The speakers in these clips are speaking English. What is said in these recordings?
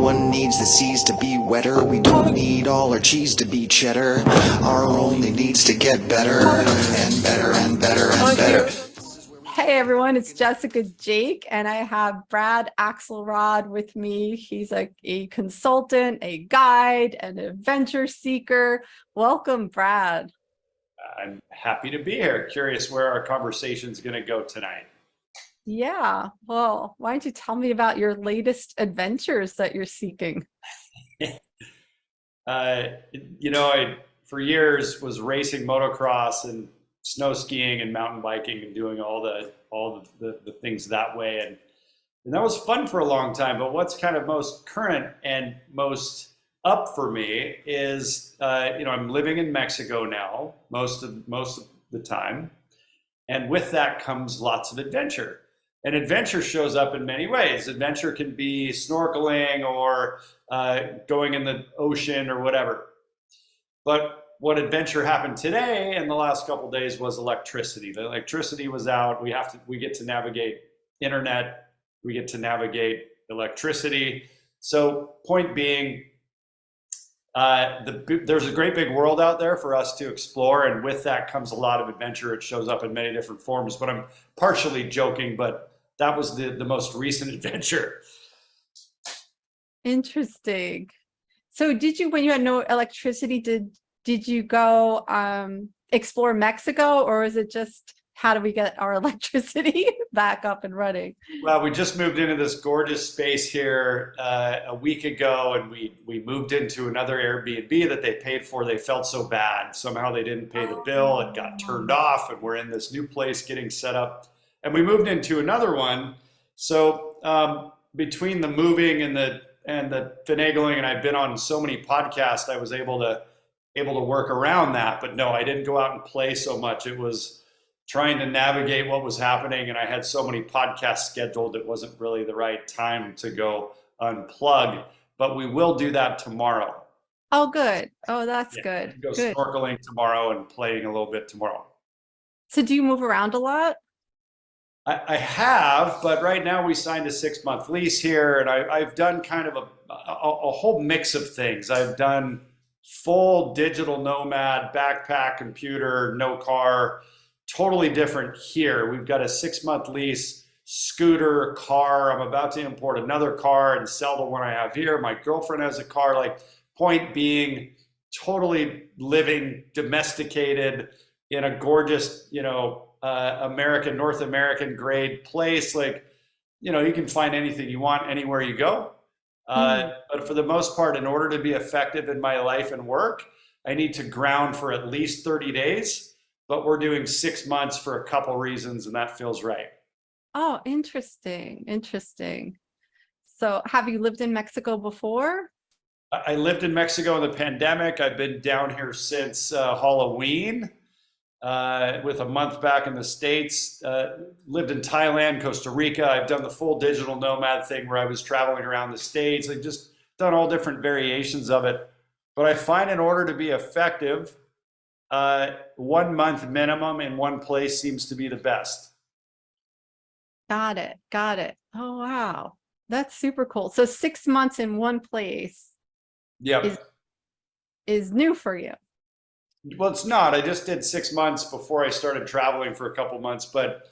one needs the seas to be wetter. We don't need all our cheese to be cheddar. Our only needs to get better and better and better and better. Hey everyone, it's Jessica Jake, and I have Brad Axelrad with me. He's a consultant, a guide, an adventure seeker. Welcome, Brad. I'm happy to be here. Curious where our conversation is going to go tonight. Yeah, well, why don't you tell me about your latest adventures that you're seeking? uh, I for years was racing motocross and snow skiing and mountain biking and doing all the things that way, and that was fun for a long time. But what's kind of most current and most up for me is I'm living in Mexico now most of the time, and with that comes lots of adventure. And adventure shows up in many ways. Adventure can be snorkeling or going in the ocean or whatever. But what adventure happened today and the last couple of days was electricity. The electricity was out. We get to navigate internet. We get to navigate electricity. So point being, there's a great big world out there for us to explore, and with that comes a lot of adventure. It shows up in many different forms, but I'm partially joking, but that was the most recent adventure. Interesting. So when you had no electricity, did you go explore Mexico, or is it just how do we get our electricity back up and running? Well, we just moved into this gorgeous space here a week ago, and we moved into another Airbnb that they paid for. They felt so bad. Somehow they didn't pay the bill. It got turned off, and we're in this new place getting set up. And we moved into another one. So between the moving and the finagling, and I've been on so many podcasts, I was able to work around that. But no, I didn't go out and play so much. It was trying to navigate what was happening, and I had so many podcasts scheduled, it wasn't really the right time to go unplug. But we will do that tomorrow. Oh, good. Oh, that's Yeah, good. go Good. snorkeling tomorrow and playing a little bit tomorrow. So do you move around a lot? I have, but right now we signed a 6-month lease here, and I've done kind of a whole mix of things. I've done full digital nomad, backpack, computer, no car, totally different here. We've got a 6-month lease, scooter, car. I'm about to import another car and sell the one I have here. My girlfriend has a car. Like, point being, totally living domesticated in a gorgeous, North American grade place. Like, you can find anything you want anywhere you go. But for the most part, in order to be effective in my life and work, I need to ground for at least 30 days, but we're doing 6 months for a couple reasons, and that feels right. Oh, interesting. Interesting. So have you lived in Mexico before? I lived in Mexico in the pandemic. I've been down here since Halloween. With a month back in the States, lived in Thailand, Costa Rica. I've done the full digital nomad thing where I was traveling around the States. I've just done all different variations of it. But I find in order to be effective, 1 month minimum in one place seems to be the best. Got it. Got it. Oh, wow. That's super cool. So 6 months in one place Yep. is new for you. Well, it's not. I just did 6 months before I started traveling for a couple months, but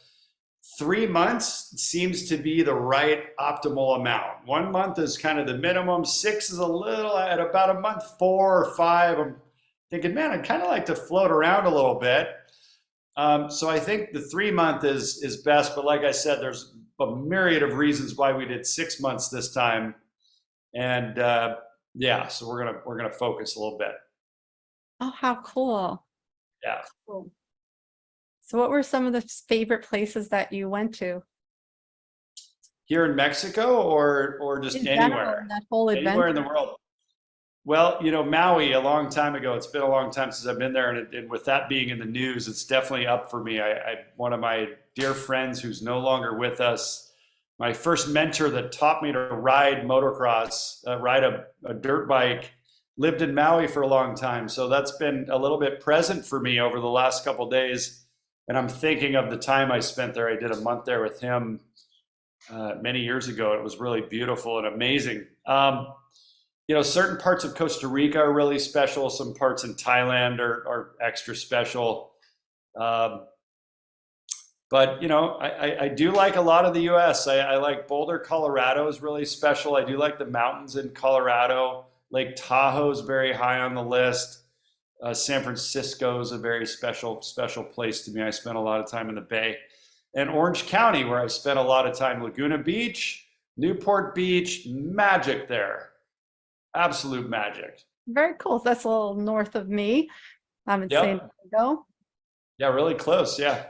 3 months seems to be the right optimal amount. 1 month is kind of the minimum. 6 is a little, at about a month 4 or 5. I'm thinking, man, I'd kind of like to float around a little bit. So I think the 3 month is best. But like I said, there's a myriad of reasons why we did 6 months this time. And yeah, so we're gonna focus a little bit. Oh, how cool. Yeah. Cool. So what were some of the favorite places that you went to? Here in Mexico or just In general, anywhere? that whole Anywhere in the adventure. world. Well, Maui, a long time ago. It's been a long time since I've been there, and with that being in the news, it's definitely up for me. One of my dear friends who's no longer with us, my first mentor that taught me to ride motocross, ride a dirt bike, lived in Maui for a long time. So that's been a little bit present for me over the last couple of days. And I'm thinking of the time I spent there. I did a month there with him many years ago. It was really beautiful and amazing. certain parts of Costa Rica are really special. Some parts in Thailand are extra special. Um, but I do like a lot of the U.S. I like Boulder, Colorado is really special. I do like the mountains in Colorado. Lake Tahoe is very high on the list. San Francisco is a very special place to me. I spent a lot of time in the Bay, and Orange County, where I spent a lot of time. Laguna Beach, Newport Beach, magic there, absolute magic. Very cool. That's a little north of me. I'm in San Yep. Diego. Yeah, really close. Yeah.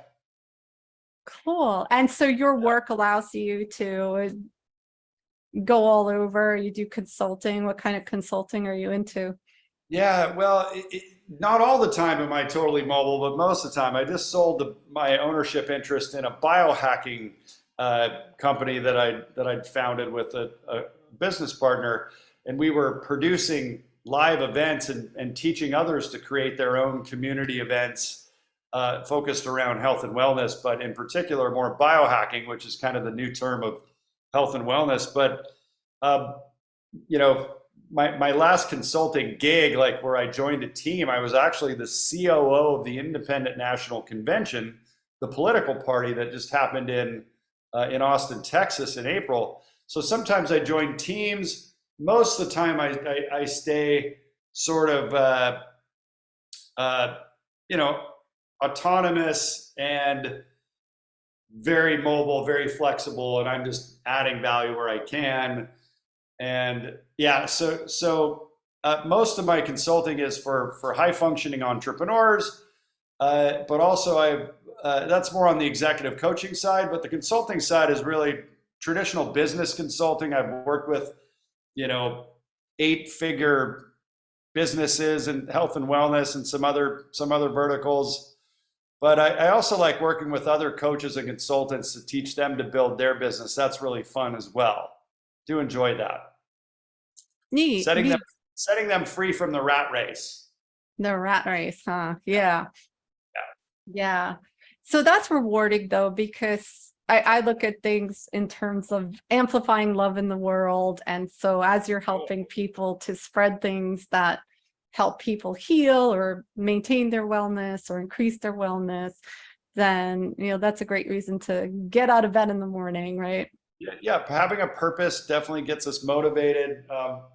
Cool. And so your work allows you to go all over. You do consulting. What kind of consulting are you into? Yeah, well, not all the time am I totally mobile, but most of the time. I just sold my ownership interest in a biohacking company that I'd founded with a business partner, and we were producing live events and teaching others to create their own community events focused around health and wellness, but in particular more biohacking, which is kind of the new term of health and wellness. But um, you know, my last consulting gig, like where I joined a team, I was actually the COO of the Independent National Convention, the political party that just happened in Austin, Texas in April. So sometimes I join teams. Most of the time I stay sort of, you know, autonomous and very mobile, very flexible, and I'm just adding value where I can. And yeah, so most of my consulting is for high functioning entrepreneurs, but also that's more on the executive coaching side. But the consulting side is really traditional business consulting. I've worked with 8-figure businesses and health and wellness and some other verticals. But I also like working with other coaches and consultants to teach them to build their business. That's really fun as well. Do enjoy that. Neat. Setting them free from the rat race. The rat race, huh? Yeah. Yeah. So that's rewarding though, because I look at things in terms of amplifying love in the world. And so as you're helping people to spread things that help people heal or maintain their wellness or increase their wellness, then that's a great reason to get out of bed in the morning, right? Yeah, having a purpose definitely gets us motivated.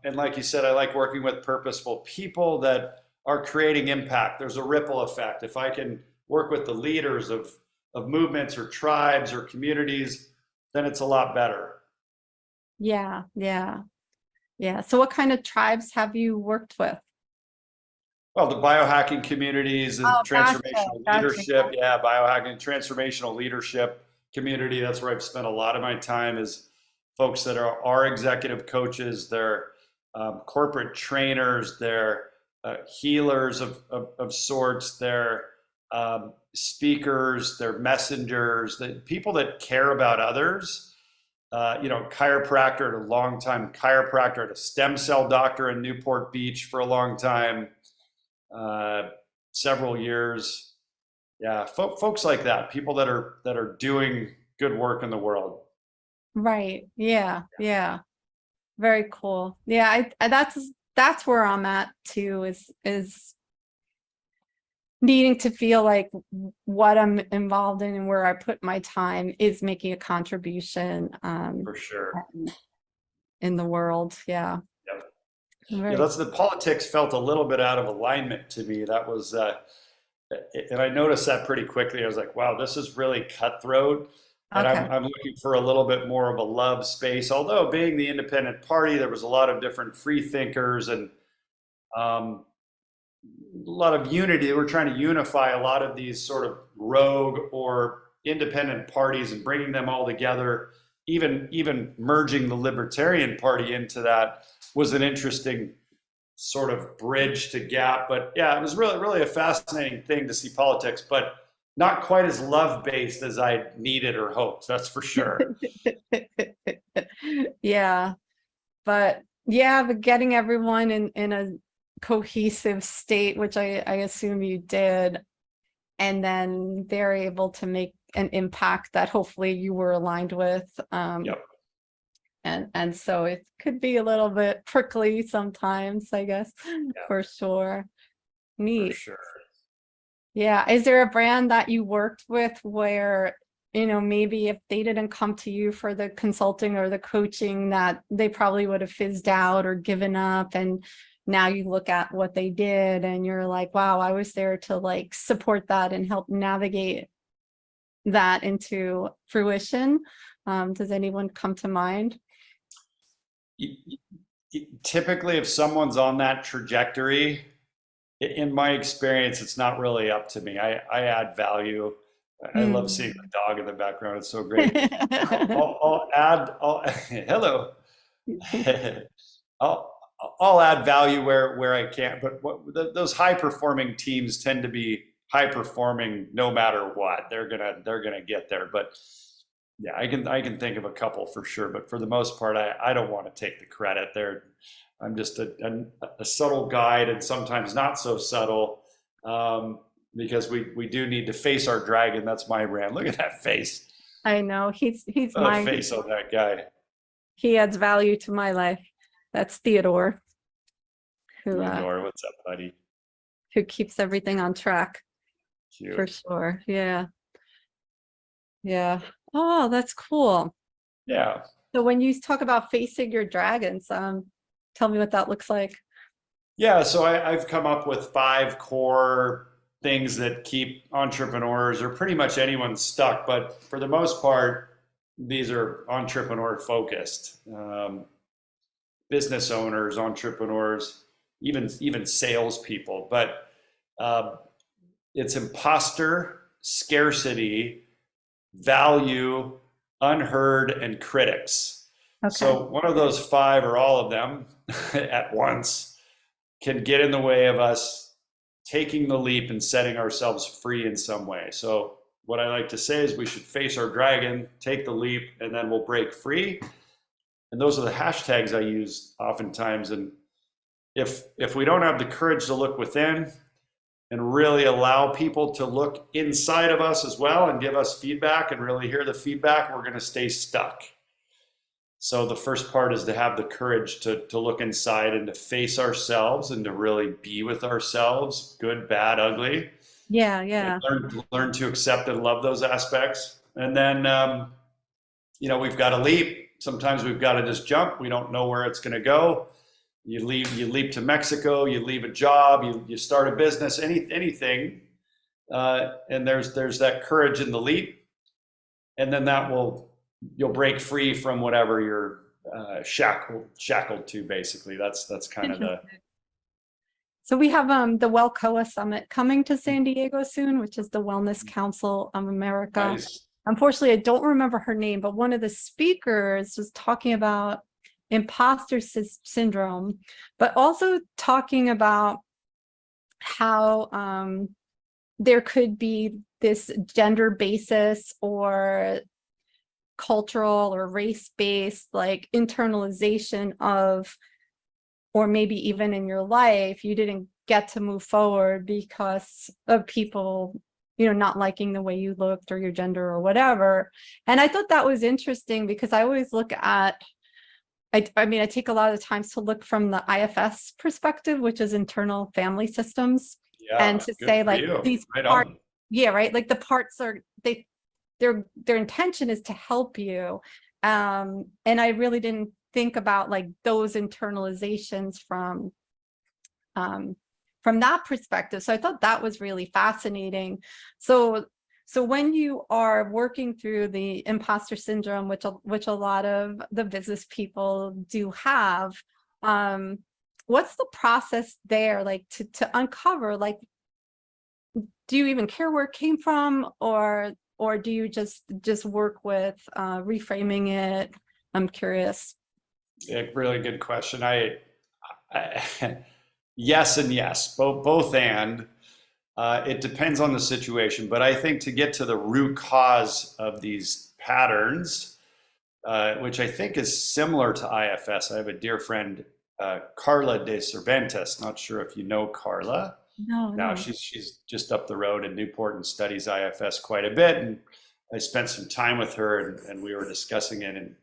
And like you said, I like working with purposeful people that are creating impact. There's a ripple effect. If I can work with the leaders of movements or tribes or communities, then it's a lot better. Yeah. So what kind of tribes have you worked with? Well, the biohacking communities and transformational leadership. Yeah, biohacking, transformational leadership community. That's where I've spent a lot of my time, is folks that are executive coaches, they're corporate trainers, they're healers of sorts, they're speakers, they're messengers, people that care about others. Chiropractor, a long time chiropractor, a stem cell doctor in Newport Beach for a long time, several years. Yeah, folks like that, people that are doing good work in the world. Right. Yeah. Very cool. Yeah, that's where I'm at too, is needing to feel like what I'm involved in and where I put my time is making a contribution For sure. in the world. Yeah. Yep. Yeah, that's the politics felt a little bit out of alignment to me. That was and I noticed that pretty quickly. I was like, wow, this is really cutthroat. And Okay. I'm looking for a little bit more of a love space. Although being the independent party, there was a lot of different free thinkers and a lot of unity. We're trying to unify a lot of these sort of rogue or independent parties and bringing them all together. Even merging the Libertarian Party into that was an interesting sort of bridge to gap. But yeah, it was really a fascinating thing to see politics, but not quite as love-based as I needed or hoped. That's for sure. Yeah. But getting everyone in a cohesive state, which I assume you did, and then they're able to make an impact that hopefully you were aligned with. Yep. And so it could be a little bit prickly sometimes, I guess, for sure. For Neat. sure. Yeah. Is there a brand that you worked with where, maybe if they didn't come to you for the consulting or the coaching, that they probably would have fizzed out or given up, and now you look at what they did and you're like, wow, I was there to like support that and help navigate that into fruition. Does anyone come to mind? Typically, if someone's on that trajectory, in my experience, it's not really up to me. I add value. I love seeing the dog in the background. It's so great. I'll add, hello. I'll, I'll add value where I can, but those high performing teams tend to be high performing no matter what. They're gonna get there. But yeah, I can think of a couple for sure. But for the most part, I don't want to take the credit there. I'm just a subtle guide, and sometimes not so subtle, because we do need to face our dragon. That's my brand. Look at that face. I know he's The face on that guy. he adds value to my life. That's Theodore, Theodore, what's up, buddy? who keeps everything on track Cute. for sure. Yeah. Yeah. Oh, that's cool. Yeah. So when you talk about facing your dragons, tell me what that looks like. Yeah, so I've come up with 5 core things that keep entrepreneurs or pretty much anyone stuck, but for the most part, these are entrepreneur focused. Business owners, entrepreneurs, even salespeople. But it's imposter, scarcity, value, unheard, and critics. Okay. So one of those 5 or all of them at once can get in the way of us taking the leap and setting ourselves free in some way. So what I like to say is we should face our dragon, take the leap, and then we'll break free. And those are the hashtags I use oftentimes. And if we don't have the courage to look within and really allow people to look inside of us as well and give us feedback and really hear the feedback, we're going to stay stuck. So the first part is to have the courage to look inside and to face ourselves and to really be with ourselves, good, bad, ugly. Yeah. Learn to accept and love those aspects. And then, we've got to leap. Sometimes we've got to just jump. We don't know where it's going to go. You leap to Mexico, you leave a job, you start a business, anything. And there's that courage in the leap. And then you'll break free from whatever you're shackled to, basically. That's kind of the. So we have the WellCOA Summit coming to San Diego soon, which is the Wellness Council of America. Nice. Unfortunately, I don't remember her name, but one of the speakers was talking about imposter syndrome, but also talking about how there could be this gender basis or cultural or race-based like internalization of, or maybe even in your life, you didn't get to move forward because of people, not liking the way you looked or your gender or whatever. And I thought that was interesting because I always look at, I take a lot of times to look from the IFS perspective, which is internal family systems. Yeah, and to say like these right parts, on. yeah, right. Like the parts are, their intention is to help you. And I really didn't think about like those internalizations from that perspective. So I thought that was really fascinating. So when you are working through the imposter syndrome, which a lot of the business people do have, what's the process there, like to uncover, like, do you even care where it came from, or do you just work with reframing it? I'm curious. Yeah, really good question. I yes and yes, both and. It depends on the situation, but I think to get to the root cause of these patterns, which I think is similar to IFS. I have a dear friend, Carla de Cervantes. Not sure if you know Carla. No. She's just up the road in Newport and studies IFS quite a bit. And I spent some time with her, and we were discussing it. And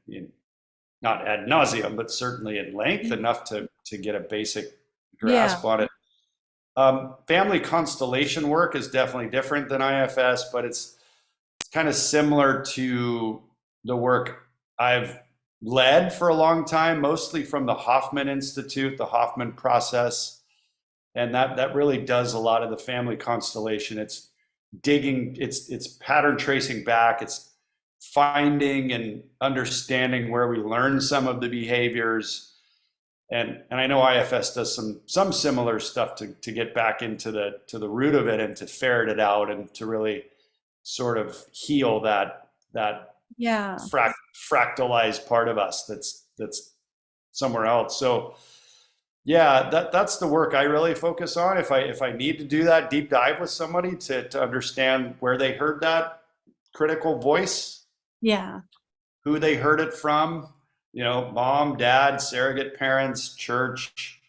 not ad nauseum, but certainly in length enough to get a basic Yeah. grasp on it. Family constellation work is definitely different than IFS, but it's kind of similar to the work I've led for a long time, mostly from the Hoffman Institute, the Hoffman process. And that really does a lot of the family constellation. It's digging, it's pattern tracing back, it's finding and understanding where we learn some of the behaviors. And I know IFS does some similar stuff to get back into the root of it and to ferret it out and to really sort of heal that Yeah. fractalized part of us that's somewhere else. So yeah, that's the work I really focus on. If I need to do that deep dive with somebody to understand where they heard that critical voice, Yeah. who they heard it from, mom, dad, surrogate parents, church,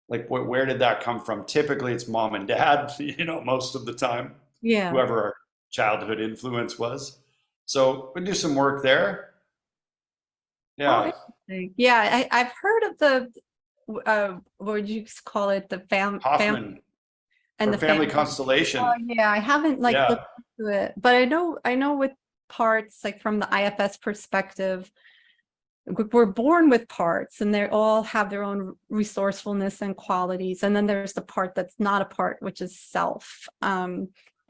like where did that come from? Typically it's mom and dad, most of the time, Yeah. whoever our childhood influence was. So we do some work there. Oh, Yeah. interesting. Yeah, I've heard of the what would you call it? The Hoffman and or the family constellation. Oh yeah, I haven't like Yeah. looked into it, but I know with parts, like from the IFS perspective, we're born with parts and they all have their own resourcefulness and qualities. And then there's the part that's not a part, which is self.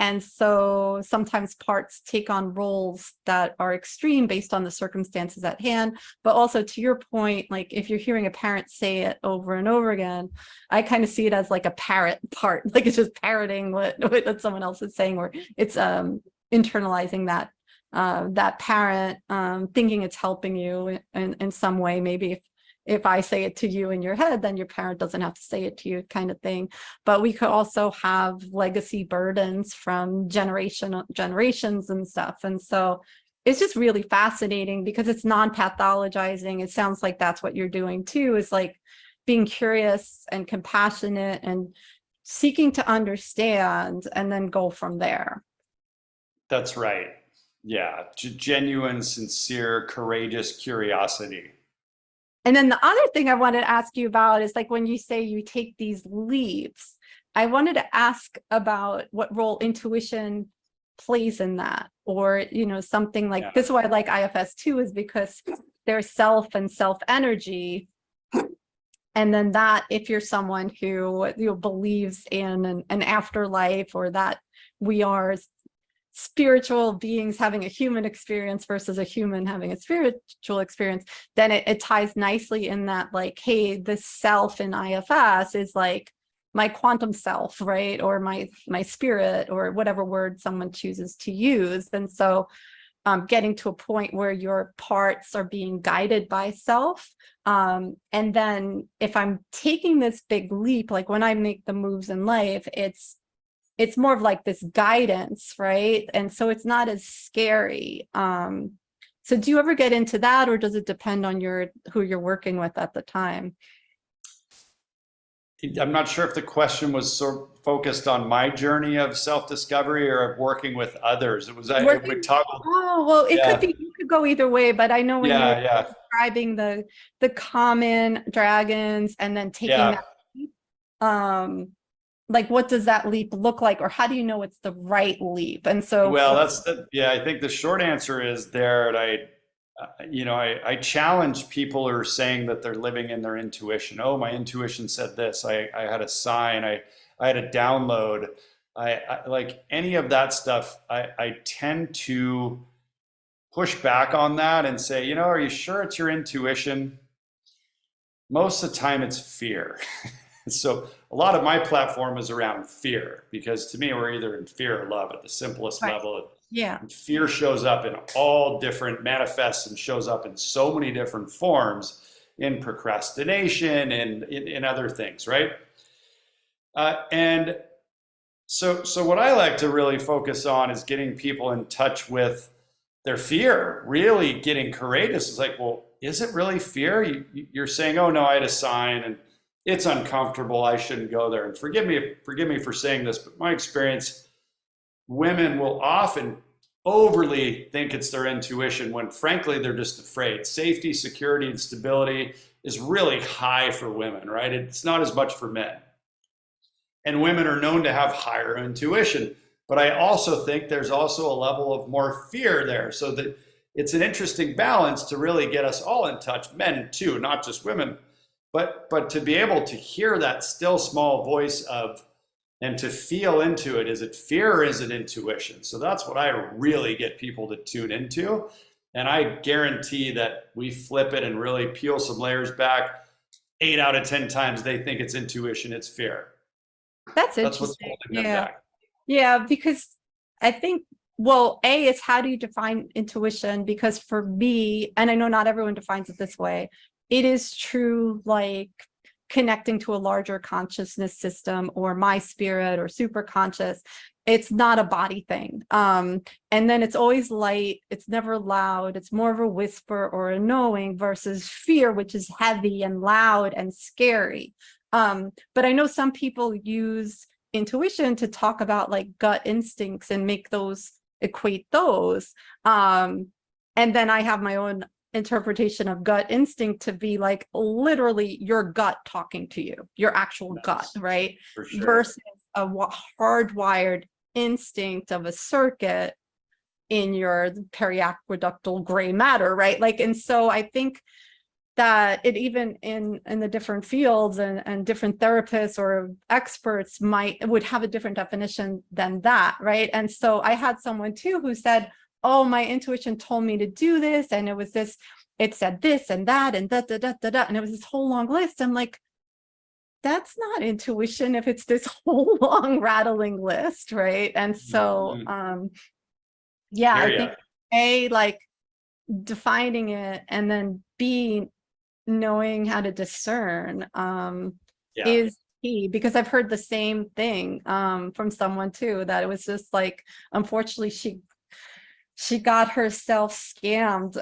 And so sometimes parts take on roles that are extreme based on the circumstances at hand. But also to your point, like if you're hearing a parent say it over and over again, I kind of see it as like a parrot part, like it's just parroting what someone else is saying, or it's internalizing that parent, thinking it's helping you in some way. Maybe if I say it to you in your head, then your parent doesn't have to say it to you, kind of thing. But we could also have legacy burdens from generations and stuff. And so it's just really fascinating because it's non-pathologizing. It sounds like that's what you're doing too, is like being curious and compassionate and seeking to understand and then go from there. That's right. Yeah. Genuine, sincere, courageous curiosity. And then the other thing I wanted to ask you about is like when you say you take these leaps, I wanted to ask about what role intuition plays in that, or something like Yeah. this is why I like IFS too, is because there's self and self energy. And then that if you're someone who believes in an afterlife, or that we are spiritual beings having a human experience versus a human having a spiritual experience, then it ties nicely in that, like, hey, this self in IFS is like my quantum self, right? Or my spirit, or whatever word someone chooses to use. And so getting to a point where your parts are being guided by self. And then if I'm taking this big leap, like when I make the moves in life, it's more of like this guidance, right? And so it's not as scary. So do you ever get into that, or does it depend on who you're working with at the time? I'm not sure if the question was sort of focused on my journey of self-discovery or of working with others. It was we toggled. Oh, well, it Yeah. could be, you could go either way, but I know when Yeah, you're yeah, describing the common dragons and then taking yeah. that leap, like what does that leap look like, or how do you know it's the right leap? And so Well, I think the short answer is there. And I challenge people who are saying that they're living in their intuition. Oh, my intuition said this. I had a sign. I had a download. I like any of that stuff. I tend to push back on that and say, are you sure it's your intuition? Most of the time it's fear. So a lot of my platform is around fear, because to me, we're either in fear or love at the simplest Right. level. yeah, And fear shows up in all different manifests and shows up in so many different forms, in procrastination and in other things, right? And so what I like to really focus on is getting people in touch with their fear, really getting courageous. It's like, well, is it really fear? You're saying, oh no, I had a sign and it's uncomfortable, I shouldn't go there. And forgive me for saying this, but my experience, women will often overly think it's their intuition when frankly they're just afraid. Safety, security, and stability is really high for women, right? It's not as much for men. And women are known to have higher intuition. But I also think there's also a level of more fear there. So that it's an interesting balance to really get us all in touch, men too, not just women, but to be able to hear that still small voice of, and to feel into it. Is it fear or is it intuition? So that's what I really get people to tune into. And I guarantee that we flip it and really peel some layers back. 8 out of 10 times they think it's intuition, it's fear. That's That's what's interesting. holding them back. Yeah, because I think, well, A, is how do you define intuition? Because for me, and I know not everyone defines it this way, it is true, like connecting to a larger consciousness system or my spirit or super conscious. It's not a body thing. And then it's always light. It's never loud. It's more of a whisper or a knowing versus fear, which is heavy and loud and scary. But I know some people use intuition to talk about like gut instincts and make those, equate those. And then I have my own interpretation of gut instinct to be like literally your gut talking to you, your actual gut, right? For sure. Versus a hardwired instinct of a circuit in your periaqueductal gray matter, right? Like, and so I think that it even in the different fields and different therapists or experts would have a different definition than that, right? And so I had someone too who said, oh, my intuition told me to do this, and it was this, it said this and that and da da da da da, and it was this whole long list. I'm like, that's not intuition if it's this whole long rattling list, right? And so yeah, I think A, like defining it, and then B, knowing how to discern is key, because I've heard the same thing from someone too, that it was just like, unfortunately, she got herself scammed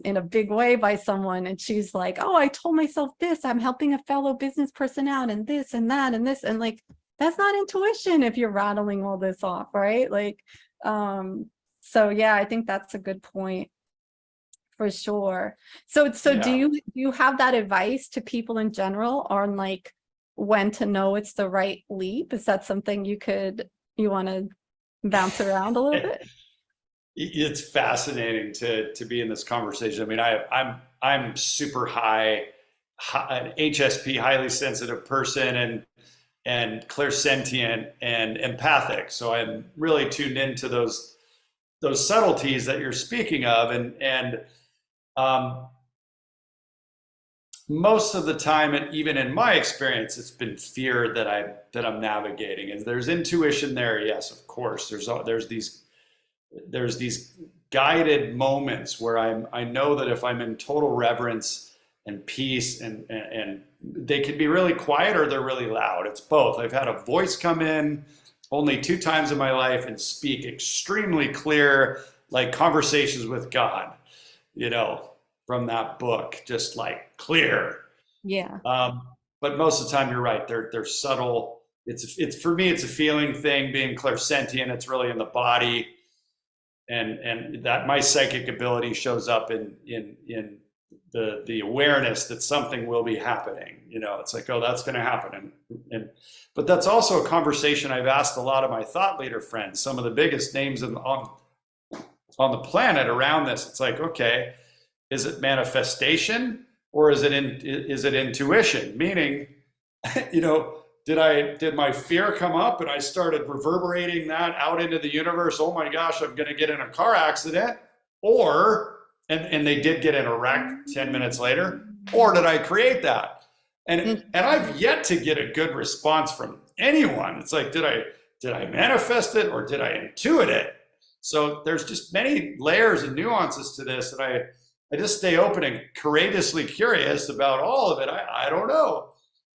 in a big way by someone, and she's like, oh, I told myself this, I'm helping a fellow business person out, and this and that and this, and like, that's not intuition if you're rattling all this off, right? Like so yeah, I think that's a good point. For sure. So do you have that advice to people in general on like when to know it's the right leap? Is that something you want to bounce around a little bit? It's fascinating to be in this conversation. I mean, I'm super high, an HSP, highly sensitive person, and clairsentient and empathic. So I'm really tuned into those subtleties that you're speaking of, and most of the time, and even in my experience, it's been fear that I'm navigating. And there's intuition there, yes, of course. There's these guided moments where I know that if I'm in total reverence and peace, and they can be really quiet or they're really loud. It's both. I've had a voice come in only 2 times in my life and speak extremely clear, like conversations with God, from that book, just like clear. Yeah. But most of the time, you're right. They're subtle. It's for me, it's a feeling thing. Being clairsentient, it's really in the body, and that my psychic ability shows up in the awareness that something will be happening. It's like, oh, that's going to happen, but that's also a conversation I've asked a lot of my thought leader friends, some of the biggest names on the planet around this. It's like, okay, is it manifestation or is it intuition? Meaning, did my fear come up and I started reverberating that out into the universe? Oh my gosh, I'm going to get in a car accident, and they did get in a wreck 10 minutes later, or did I create that? And I've yet to get a good response from anyone. It's like, did I manifest it or did I intuit it? So there's just many layers and nuances to this, and I just stay open and courageously curious about all of it. I don't know.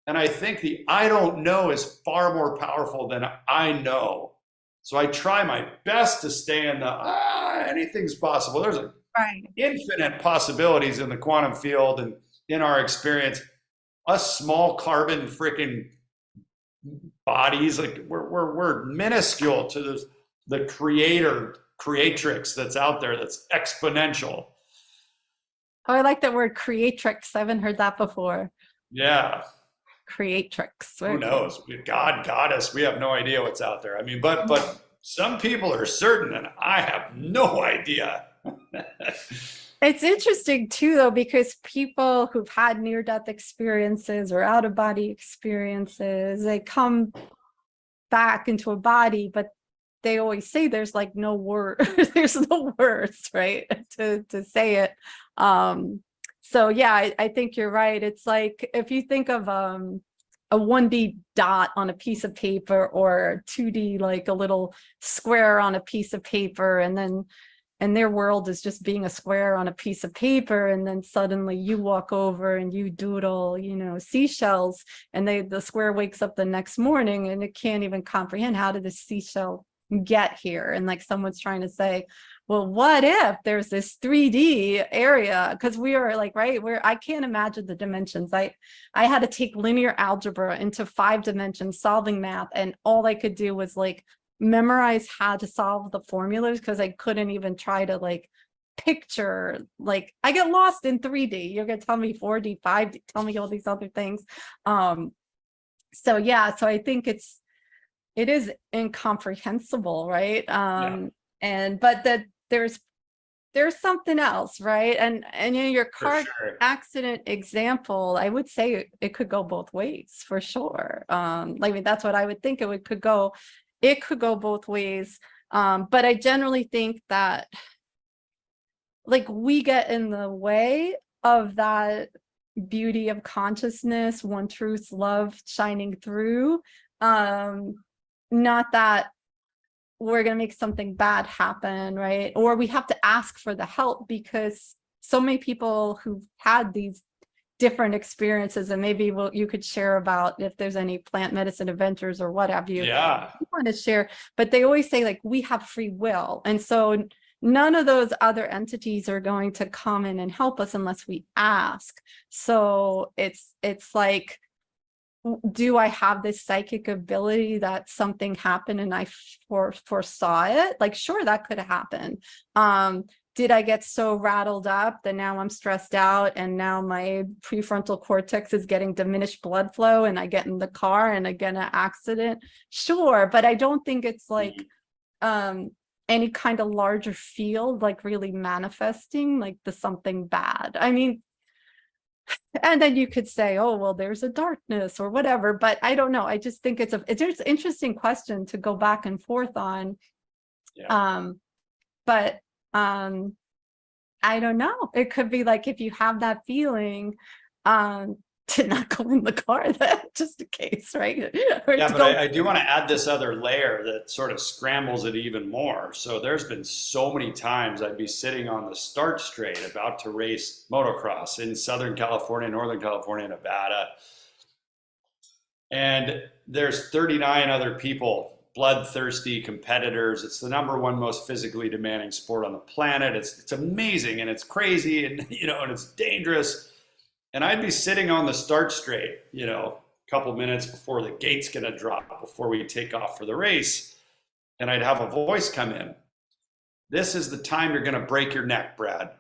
And I think the I don't know is far more powerful than I know. So I try my best to stay in the, anything's possible. There's infinite possibilities in the quantum field and in our experience. Us small carbon freaking bodies, like we're minuscule to the creator creatrix that's out there that's exponential. Oh, I like that word creatrix. I haven't heard that before. Yeah. Creatrix. Who Very cool. knows? God, goddess, we have no idea what's out there. I mean, but some people are certain, and I have no idea. It's interesting too, though, because people who've had near-death experiences or out-of-body experiences, they come back into a body, but they always say there's like no word, there's no words, right, to say it. So yeah, I think you're right. It's like if you think of a 1D dot on a piece of paper, or 2D, like a little square on a piece of paper, and their world is just being a square on a piece of paper, and then suddenly you walk over and you doodle, seashells, and the square wakes up the next morning and it can't even comprehend, how did the seashell get here? And like someone's trying to say, well, what if there's this 3D area? Because we are like, right, where I can't imagine the dimensions. I had to take linear algebra into 5 dimensions, solving math, and all I could do was like memorize how to solve the formulas, because I couldn't even try to like picture, like I get lost in 3D. You're gonna tell me 4D, 5D, tell me all these other things. So yeah, so I think it is incomprehensible, right? But that there's something else, right? And in your car accident example, I would say it could go both ways for sure. I mean, that's what I would think. It could go both ways. But I generally think that like we get in the way of that beauty of consciousness, one truth, love shining through. Not that we're going to make something bad happen, right? Or we have to ask for the help, because so many people who've had these different experiences, and maybe you could share about if there's any plant medicine adventures or what have you. Yeah. You want to share, but they always say like we have free will, and so none of those other entities are going to come in and help us unless we ask. So it's like, do I have this psychic ability that something happened and I foresaw it? Like, sure, that could have happened. Did I get so rattled up that now I'm stressed out and now my prefrontal cortex is getting diminished blood flow and I get in the car and I get in an accident? Sure, but I don't think it's like any kind of larger field, like really manifesting like the something bad. I mean, and then you could say, oh, well, there's a darkness or whatever, but I don't know. I just think it's an interesting question to go back and forth on. Yeah. But I don't know. It could be like, if you have that feeling, to not go in the car, then just in case, right? Yeah, but I do want to add this other layer that sort of scrambles it even more. So there's been so many times I'd be sitting on the start straight about to race motocross in Southern California, Northern California, Nevada. And there's 39 other people, bloodthirsty competitors. It's the #1 most physically demanding sport on the planet. It's amazing and it's crazy and and it's dangerous. And I'd be sitting on the start straight, a couple minutes before the gate's gonna drop, before we take off for the race. And I'd have a voice come in. This is the time you're gonna break your neck, Brad.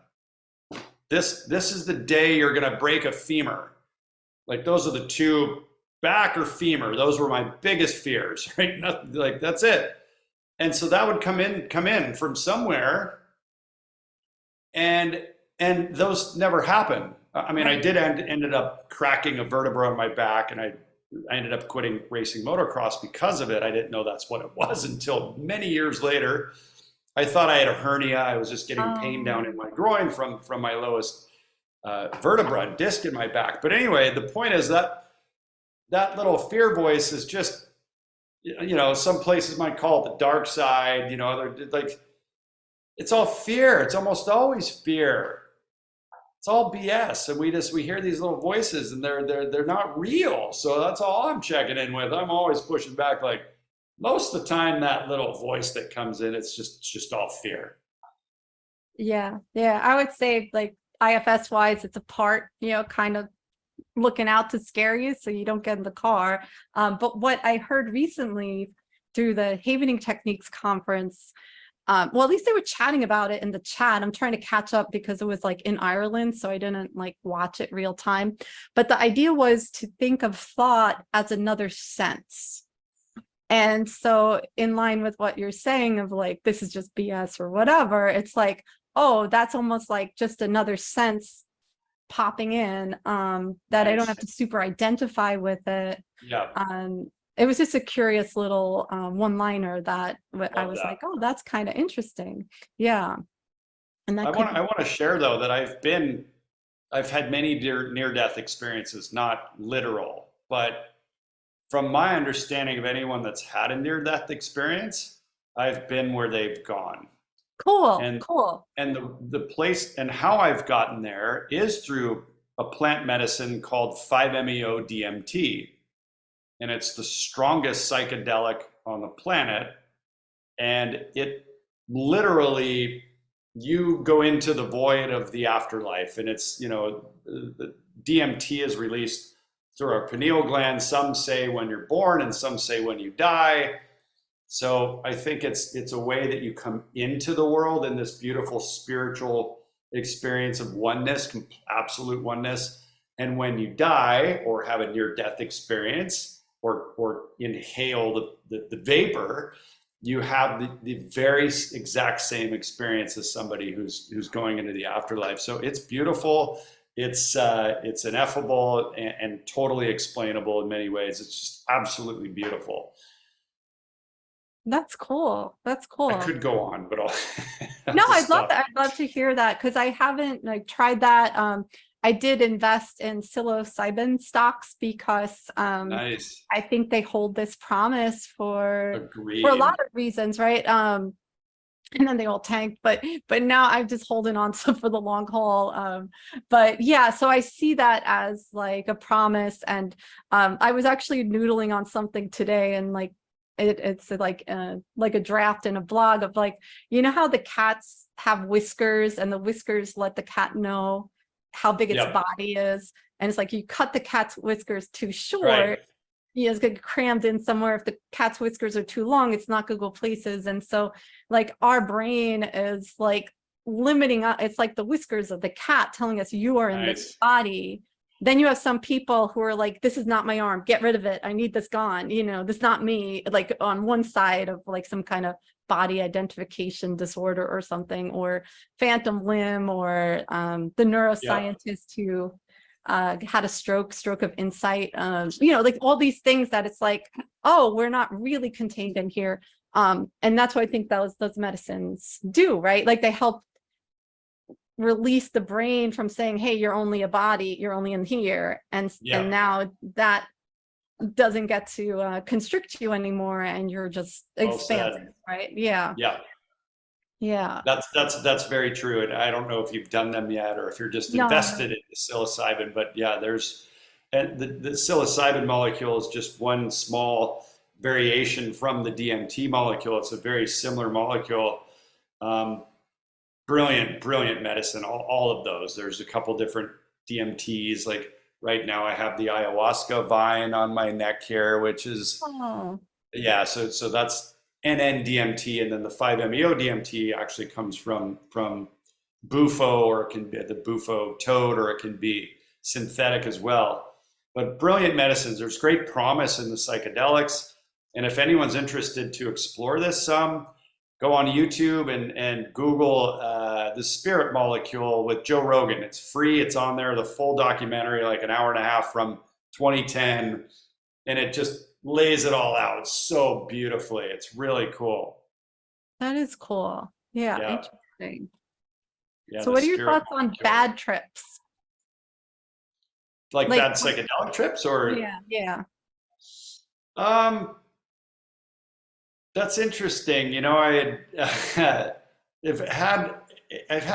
This is the day you're gonna break a femur. Like, those are the two, back or femur. Those were my biggest fears, right? Nothing, like, that's it. And so that would come in from somewhere. And those never happened. I mean, I did ended up cracking a vertebra on my back, and I ended up quitting racing motocross because of it. I didn't know that's what it was until many years later. I thought I had a hernia. I was just getting pain down in my groin from my lowest vertebra and disc in my back. But anyway, the point is that little fear voice is just, some places might call it the dark side. Like, it's all fear. It's almost always fear. It's all BS, and we hear these little voices, and they're not real. So that's all I'm checking in with. I'm always pushing back. Like, most of the time, that little voice that comes in, it's just all fear. Yeah, I would say, like, IFS wise, it's a part, kind of looking out to scare you so you don't get in the car. But what I heard recently through the Havening Techniques conference, well, at least they were chatting about it in the chat. I'm trying to catch up because it was like in Ireland, so I didn't like watch it real time. But the idea was to think of thought as another sense. And so in line with what you're saying of like, this is just BS or whatever, it's like, oh, that's almost like just another sense popping in, that I don't have to super identify with it. Yeah. It was just a curious little one-liner that I was like, oh, that's kind of interesting. Yeah. And that I want to share though that I've had many near-death experiences, not literal, but from my understanding of anyone that's had a near-death experience, I've been where they've gone. Cool. And cool. And the place and how I've gotten there is through a plant medicine called 5-MeO DMT. And it's the strongest psychedelic on the planet. And it literally, you go into the void of the afterlife. And it's, the DMT is released through our pineal gland. Some say when you're born and some say when you die. So I think it's a way that you come into the world in this beautiful spiritual experience of oneness, absolute oneness. And when you die or have a near-death experience or inhale the vapor, you have the very exact same experience as somebody who's going into the afterlife. So it's beautiful. It's ineffable and totally explainable in many ways. It's just absolutely beautiful. That's cool. That's cool. I could go on, but I'll no, I'd love that. I'd love to hear that because I haven't like tried that. I did invest in psilocybin stocks because nice. I think they hold this promise for Agreed. a lot of reasons, right? And then they all tanked, but now I'm just holding on to for the long haul. But yeah, so I see that as like a promise. And I was actually noodling on something today, and like it's like a draft in a blog of like, you know how the cats have whiskers and the whiskers let the cat know how big its body is, and it's like you cut the cat's whiskers too short, right. It's gonna get crammed in somewhere. If the cat's whiskers are too long, it's not gonna go places. And so like our brain is like limiting us. It's like the whiskers of the cat telling us you are in this body. Then you have some people who are like, this is not my arm, get rid of it, I need this gone, this is not me, like on one side of like some kind of body identification disorder or something, or phantom limb, or the neuroscientist who had a stroke of insight, like all these things that it's like, oh, we're not really contained in here. And that's what I think those medicines do, right? Like they help release the brain from saying, hey, you're only a body, you're only in here. And now that doesn't get to constrict you anymore, and you're just expanding, right? Yeah. That's very true. And I don't know if you've done them yet or if you're just invested in the psilocybin, but and the psilocybin molecule is just one small variation from the DMT molecule. It's a very similar molecule. Brilliant medicine, all of those. There's a couple different DMTs. Like right now I have the ayahuasca vine on my neck here, which is, so that's NN-DMT, and then the 5-MeO DMT actually comes from bufo, or it can be the bufo toad, or it can be synthetic as well. But brilliant medicines. There's great promise in the psychedelics. And if anyone's interested to explore this go on YouTube and Google the Spirit Molecule with Joe Rogan. It's free. It's on there. The full documentary, like an hour and a half from 2010, and it just lays it all out so beautifully. It's really cool. That is cool. Yeah. Interesting. Yeah, so what are your thoughts on bad trips? Like bad psychedelic trips, or? Yeah. That's interesting. I've had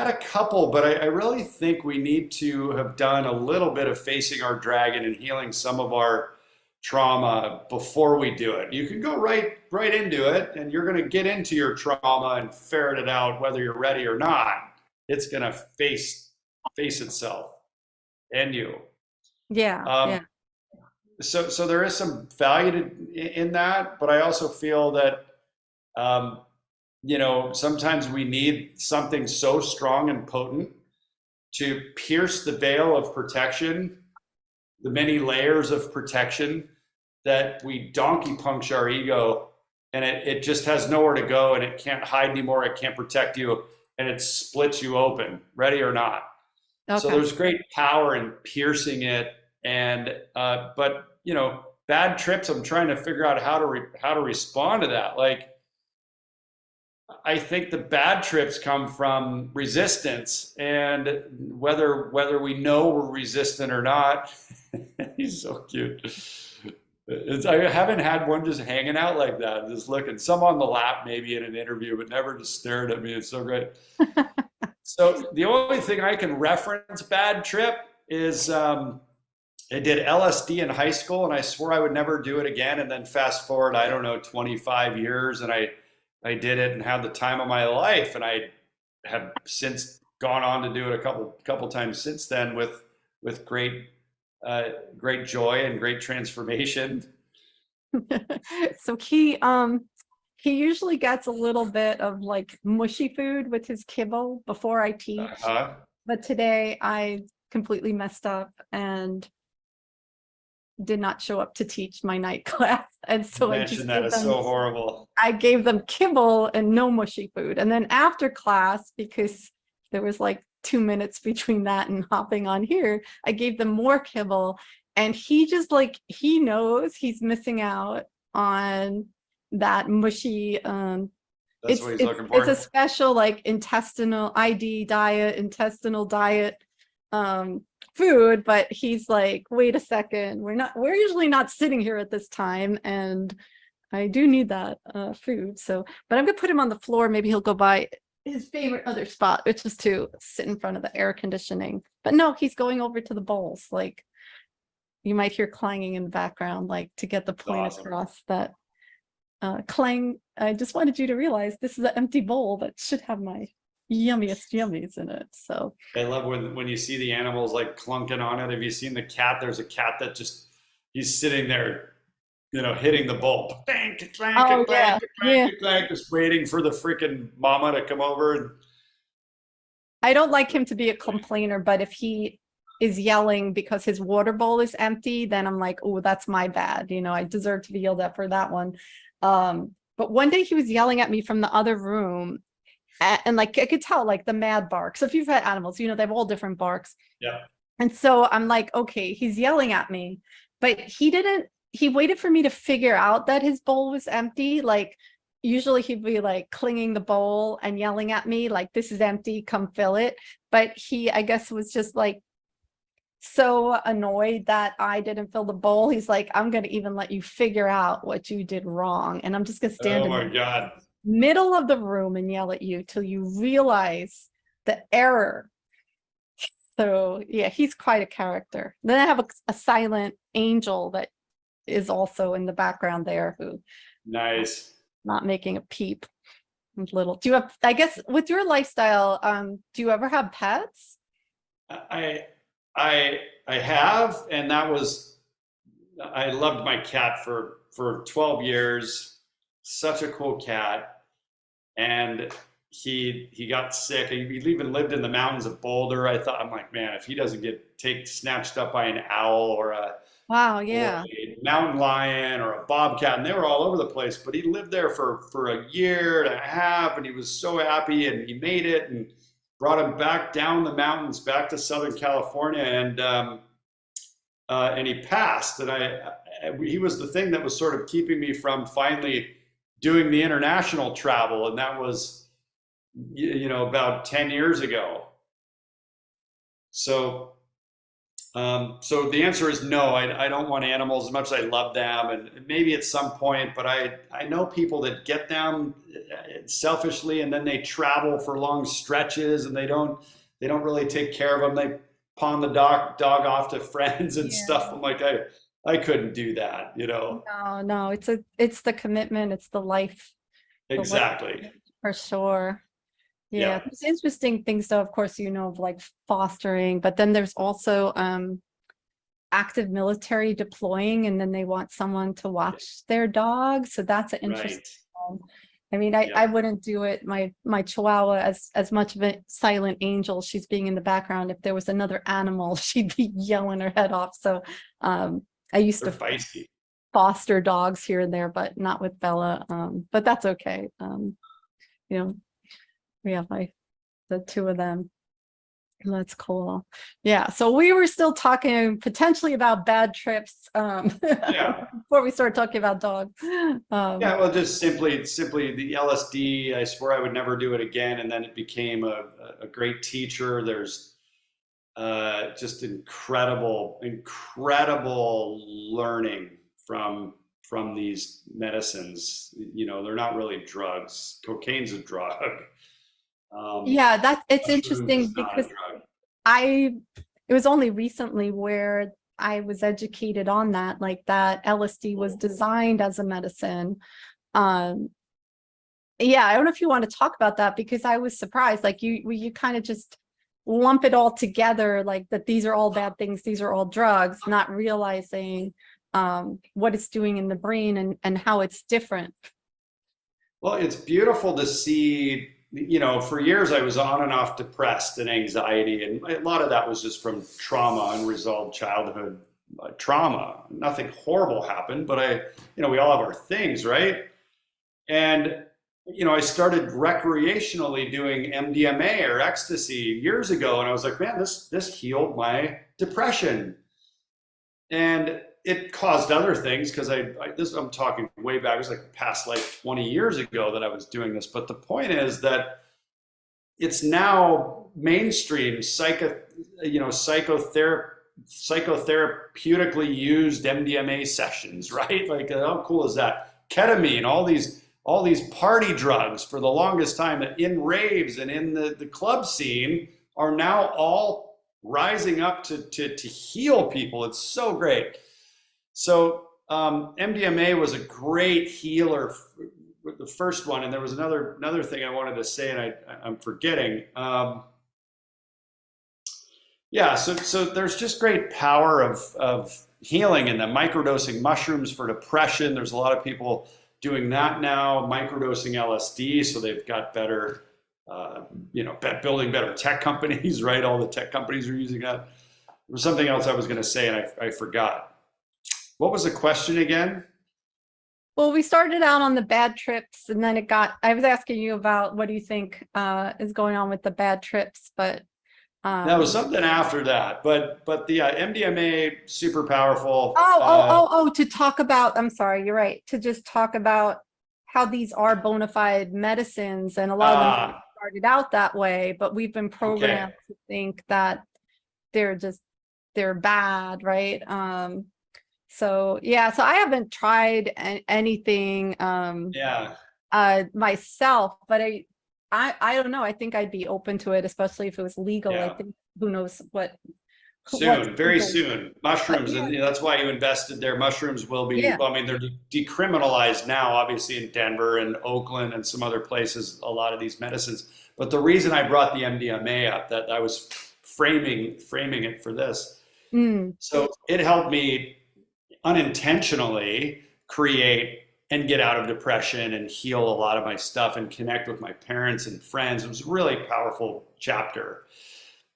a couple, but I really think we need to have done a little bit of facing our dragon and healing some of our trauma before we do it. You can go right into it, and you're going to get into your trauma and ferret it out, whether you're ready or not. It's going to face itself and you. So there is some value in that, but I also feel that sometimes we need something so strong and potent to pierce the veil of protection, the many layers of protection, that we donkey punch our ego, and it just has nowhere to go, and it can't hide anymore. It can't protect you, and it splits you open, ready or not. So Okay. there's great power in piercing it. And, but bad trips, I'm trying to figure out how to respond to that. Like, I think the bad trips come from resistance, and whether we know we're resistant or not. He's so cute. I haven't had one just hanging out like that, just looking. Some on the lap, maybe in an interview, but never just staring at me. It's so great. So the only thing I can reference bad trip is I did LSD in high school, and I swore I would never do it again. And then fast forward, I don't know, 25 years, and I did it and had the time of my life. And I have since gone on to do it a couple times since then with great joy and great transformation. So he usually gets a little bit of like mushy food with his kibble before I teach. But today I completely messed up and did not show up to teach my night class. And so That is so horrible. I gave them kibble and no mushy food. And then after class, because there was like 2 minutes between that and hopping on here, I gave them more kibble. And he just like, he knows he's missing out on that mushy, That's what he's looking for. it's a special like intestinal diet food, but he's like, wait a second, we're usually not sitting here at this time, and I do need that food. So, but I'm gonna put him on the floor. Maybe he'll go by his favorite other spot, which is to sit in front of the air conditioning. But no, he's going over to the bowls. Like, you might hear clanging in the background, like to get the point across that clang. I just wanted you to realize this is an empty bowl that should have my yummiest yummies in it. So I love when you see the animals like clunking on it. Have you seen the cat? There's a cat that he's sitting there, hitting the bowl. Clank, clank, oh clank, yeah, clank, yeah. clank, just waiting for the freaking mama to come over. And I don't like him to be a complainer, but if he is yelling because his water bowl is empty, then I'm like, oh, that's my bad. I deserve to be yelled at for that one. But one day he was yelling at me from the other room, and like I could tell, like the mad barks. So if you've had animals, they have all different barks. yeah. And so I'm like, okay, he's yelling at me, but he waited for me to figure out that his bowl was empty. Like usually he'd be like clinging the bowl and yelling at me like, this is empty, come fill it. But he, I guess, was just like so annoyed that I didn't fill the bowl. He's like, I'm going to even let you figure out what you did wrong. And I'm just going to stand Oh my God. middle of the room and yell at you till you realize the error. So yeah, he's quite a character. Then I have a silent angel that is also in the background there, who Nice. not making a peep. Little. Do you have? I guess with your lifestyle, do you ever have pets? I have, and I loved my cat for 12 years. Such a cool cat. And he got sick. He even lived in the mountains of Boulder. I'm like, man, if he doesn't get snatched up by an owl or a mountain lion or a bobcat, and they were all over the place, but he lived there for a year and a half, and he was so happy, and he made it, and brought him back down the mountains, back to Southern California, and he passed. And he was the thing that was sort of keeping me from finally doing the international travel, and that was about 10 years ago. So the answer is no. I don't want animals as much as I love them, and maybe at some point, but I know people that get them selfishly, and then they travel for long stretches, and they don't really take care of them. They pawn the dog off to friends and stuff. I'm like, I couldn't do that, No, it's the commitment, it's the life. Exactly. For sure. Yeah, there's interesting things though, of course, of like fostering, but then there's also active military deploying, and then they want someone to watch their dog. So that's an interesting one. I mean, I wouldn't do it. My Chihuahua, as much of a silent angel, she's being in the background. If there was another animal, she'd be yelling her head off. So I used They're to feisty. foster dogs here and there, but not with Bella. But that's okay. You know, we have the two of them. That's cool. Yeah. So we were still talking potentially about bad trips Yeah. before we started talking about dogs. Yeah, well, just simply the LSD. I swore I would never do it again, and then it became a great teacher. There's just incredible learning from these medicines. You know, they're not really drugs. Cocaine's a drug. Yeah, it's Mushrooms interesting is not a because drug. it was only recently where I was educated on that, like that LSD was designed as a medicine. Yeah, I don't know if you want to talk about that because I was surprised. Like you kind of just lump it all together, like that these are all bad things, these are all drugs, not realizing what it's doing in the brain and how it's different. Well, it's beautiful to see. You know, for years I was on and off depressed and anxiety, and a lot of that was just from trauma, unresolved childhood trauma. Nothing horrible happened, but we all have our things, right? And I started recreationally doing MDMA or ecstasy years ago, and I was like, man, this healed my depression, and it caused other things because I'm talking way back. It was like past like 20 years ago that I was doing this. But the point is that it's now mainstream psychotherapeutically used MDMA sessions, right? Like how cool is that? Ketamine, all these party drugs for the longest time in raves and in the club scene are now all rising up to heal people. It's so great. So MDMA was a great healer, the first one, and there was another thing I wanted to say, and I'm forgetting. So there's just great power of healing in them. Microdosing mushrooms for depression. There's a lot of people doing that now. Microdosing LSD, so they've got better, building better tech companies, right? All the tech companies are using that. There was something else I was going to say, and I forgot. What was the question again? Well, we started out on the bad trips and then I was asking you about what do you think is going on with the bad trips, but that was something after that, but the MDMA, super powerful. To talk about, I'm sorry, you're right, to just talk about how these are bona fide medicines, and a lot of them started out that way, but we've been programmed to think that they're bad, right? So I haven't tried anything myself, but I don't know. I think I'd be open to it, especially if it was legal. Yeah. I think who knows what. Very soon. Mushrooms, and that's why you invested there. Mushrooms will be. Yeah. Well, I mean, they're decriminalized now, obviously in Denver and Oakland and some other places. A lot of these medicines. But the reason I brought the MDMA up, that I was framing it for this. So it helped me unintentionally create and get out of depression and heal a lot of my stuff and connect with my parents and friends. It was a really powerful chapter.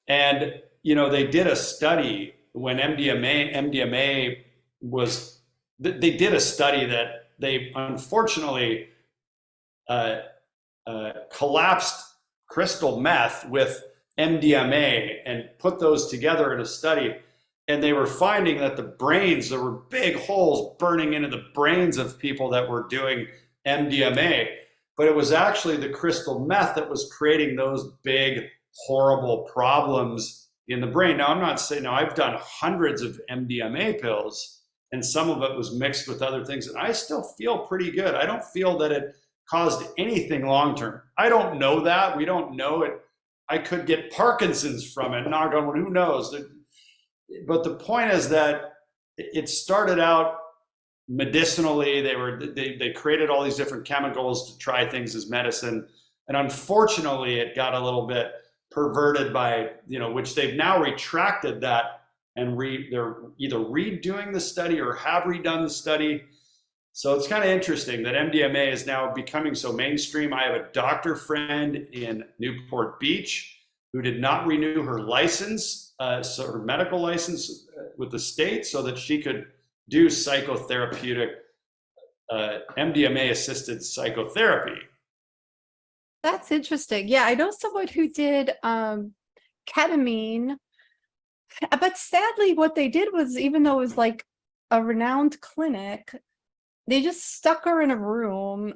And, they did a study when MDMA was, they did a study that they unfortunately collapsed crystal meth with MDMA and put those together in a study. And they were finding that there were big holes burning into the brains of people that were doing MDMA. But it was actually the crystal meth that was creating those big, horrible problems in the brain. Now, I'm not saying, I've done hundreds of MDMA pills, and some of it was mixed with other things, and I still feel pretty good. I don't feel that it caused anything long-term. I don't know that. We don't know it. I could get Parkinson's from it. Knock on wood, who knows? But the point is that it started out medicinally. They created all these different chemicals to try things as medicine, and unfortunately, it got a little bit perverted by which they've now retracted that, and they're either redoing the study or have redone the study. So it's kind of interesting that MDMA is now becoming so mainstream. I have a doctor friend in Newport Beach who did not renew her license, so her medical license with the state, so that she could do psychotherapeutic MDMA assisted psychotherapy. That's interesting. Yeah, I know someone who did ketamine, but sadly, what they did was, even though it was like a renowned clinic, they just stuck her in a room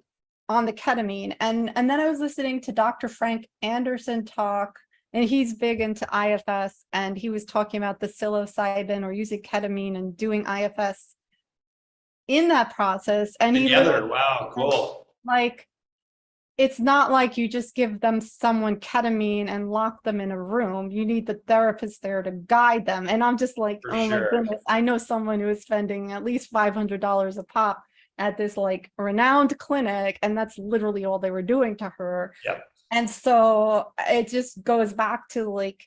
on the ketamine. And then I was listening to Dr. Frank Anderson talk, and he's big into IFS, and he was talking about the psilocybin or using ketamine and doing IFS in that process. And he Together, wow, cool. like, it's not like you just give them someone ketamine and lock them in a room. You need the therapist there to guide them. And I'm just like, For oh my sure. goodness, I know someone who is spending at least $500 a pop at this like renowned clinic, and that's literally all they were doing to her. Yep. And so it just goes back to like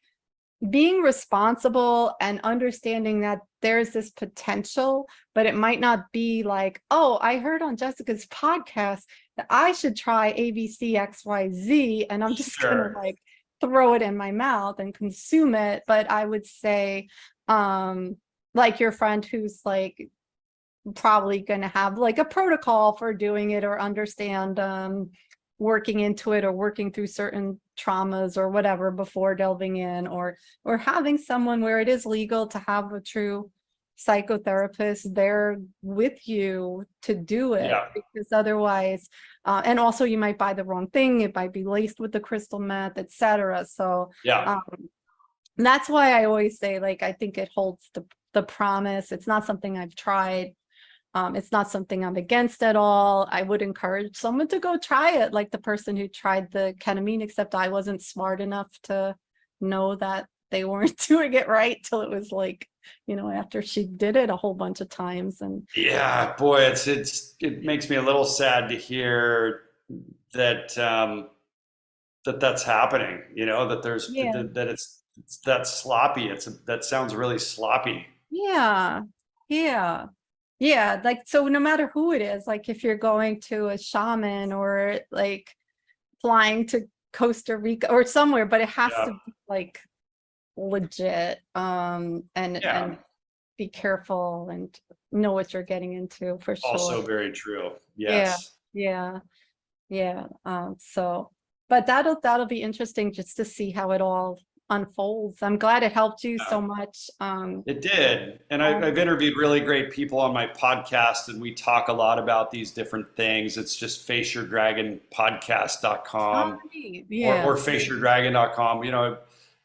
being responsible and understanding that there's this potential, but it might not be like, oh, I heard on Jessica's podcast that I should try ABC XYZ, and I'm just gonna like throw it in my mouth and consume it. But I would say, like your friend who's like probably gonna have like a protocol for doing it, or understand working into it, or working through certain traumas or whatever before delving in, or having someone where it is legal to have a true psychotherapist there with you to do it. Yeah. Because otherwise, and also you might buy the wrong thing, it might be laced with the crystal meth, etc. So Yeah. that's why I always say, like, I think it holds the promise. It's not something I've tried. It's not something I'm against at all. I would encourage someone to go try it, like the person who tried the ketamine, except I wasn't smart enough to know that they weren't doing it right till it was like, you know, after she did it a whole bunch of times. And Yeah, boy, it makes me a little sad to hear that that's happening. You know, that there's yeah, that it's that sloppy. That sounds really sloppy. yeah, yeah. Yeah, like, so no matter who it is, like if you're going to a shaman or like flying to Costa Rica or somewhere, but it has Yeah. to be like legit, and Yeah. be careful and know what you're getting into for Also sure. very true. Yeah, Yes. yeah, yeah. So, but that'll be interesting just to see how it all unfolds. I'm glad it helped you so much. It did. And I've interviewed really great people on my podcast, and we talk a lot about these different things. It's just faceyourdragonpodcast.com yeah. or faceyourdragon.com. You know, I've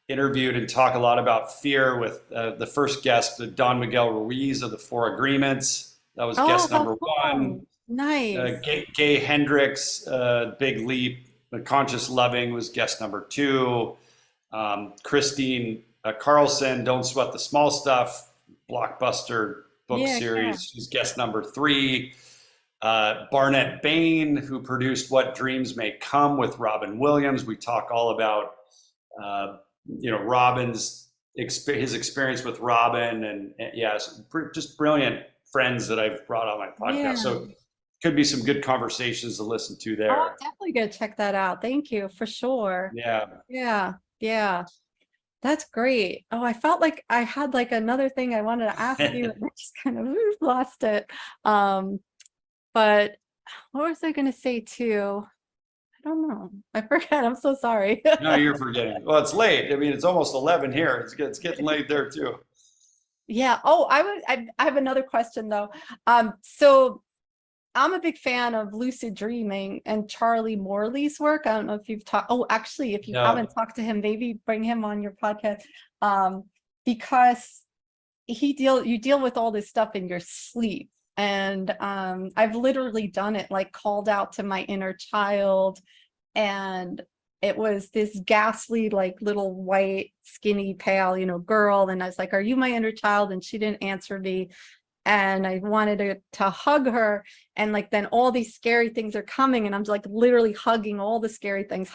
interviewed and talk a lot about fear with the first guest, Don Miguel Ruiz of the Four Agreements. That was guest how number cool. one. Nice. Gay Hendricks, Big Leap, Conscious Loving was guest number two. Christine Carlson, Don't Sweat the Small Stuff, blockbuster book series. She's guest number three. Barnett Bain, who produced What Dreams May Come with Robin Williams. We talk all about, you know, Robin's his experience with Robin, and yes, just brilliant friends that I've brought on my podcast. Yeah. So could be some good conversations to listen to there. Oh, I'm definitely gonna check that out. Thank you for sure. Yeah. Yeah, yeah. That's great. Oh, I felt like I had like another thing I wanted to ask you, and I just kind of lost it. But what was I gonna say too? I don't know. I forgot. I'm so sorry. No, you're forgetting. Well, it's late. I mean, it's almost 11 here. It's getting late there too. Yeah. Oh, I have another question though. So I'm a big fan of lucid dreaming and Charlie Morley's work. I don't know if you've talked. Oh, actually, if you haven't talked to him, maybe bring him on your podcast, because you deal with all this stuff in your sleep. And I've literally done it, like called out to my inner child, and it was this ghastly, like little white, skinny, pale, you know, girl. And I was like, "Are you my inner child?" And she didn't answer me. And I wanted to hug her, and like then all these scary things are coming, and I'm like literally hugging all the scary things.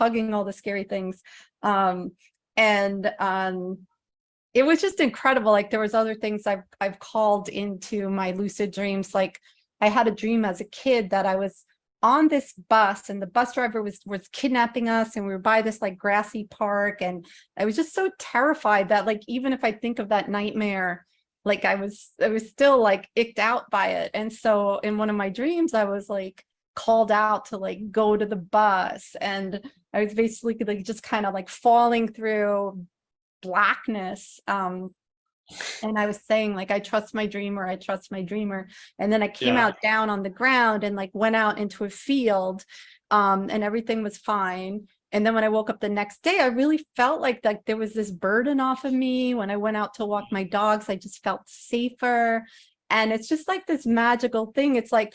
It was just incredible. Like there was other things I've called into my lucid dreams, like I had a dream as a kid that I was on this bus and the bus driver was kidnapping us, and we were by this like grassy park, and I was just so terrified that like even if I think of that nightmare, like I was still like icked out by it. And so in one of my dreams I was like called out to like go to the bus, and I was basically like just kind of like falling through blackness. And I was saying like, I trust my dreamer, I trust my dreamer. And then I came Yeah. out down on the ground and like went out into a field, and everything was fine. And then when I woke up the next day, I really felt like there was this burden off of me. When I went out to walk my dogs, I just felt safer. And it's just like this magical thing. It's like,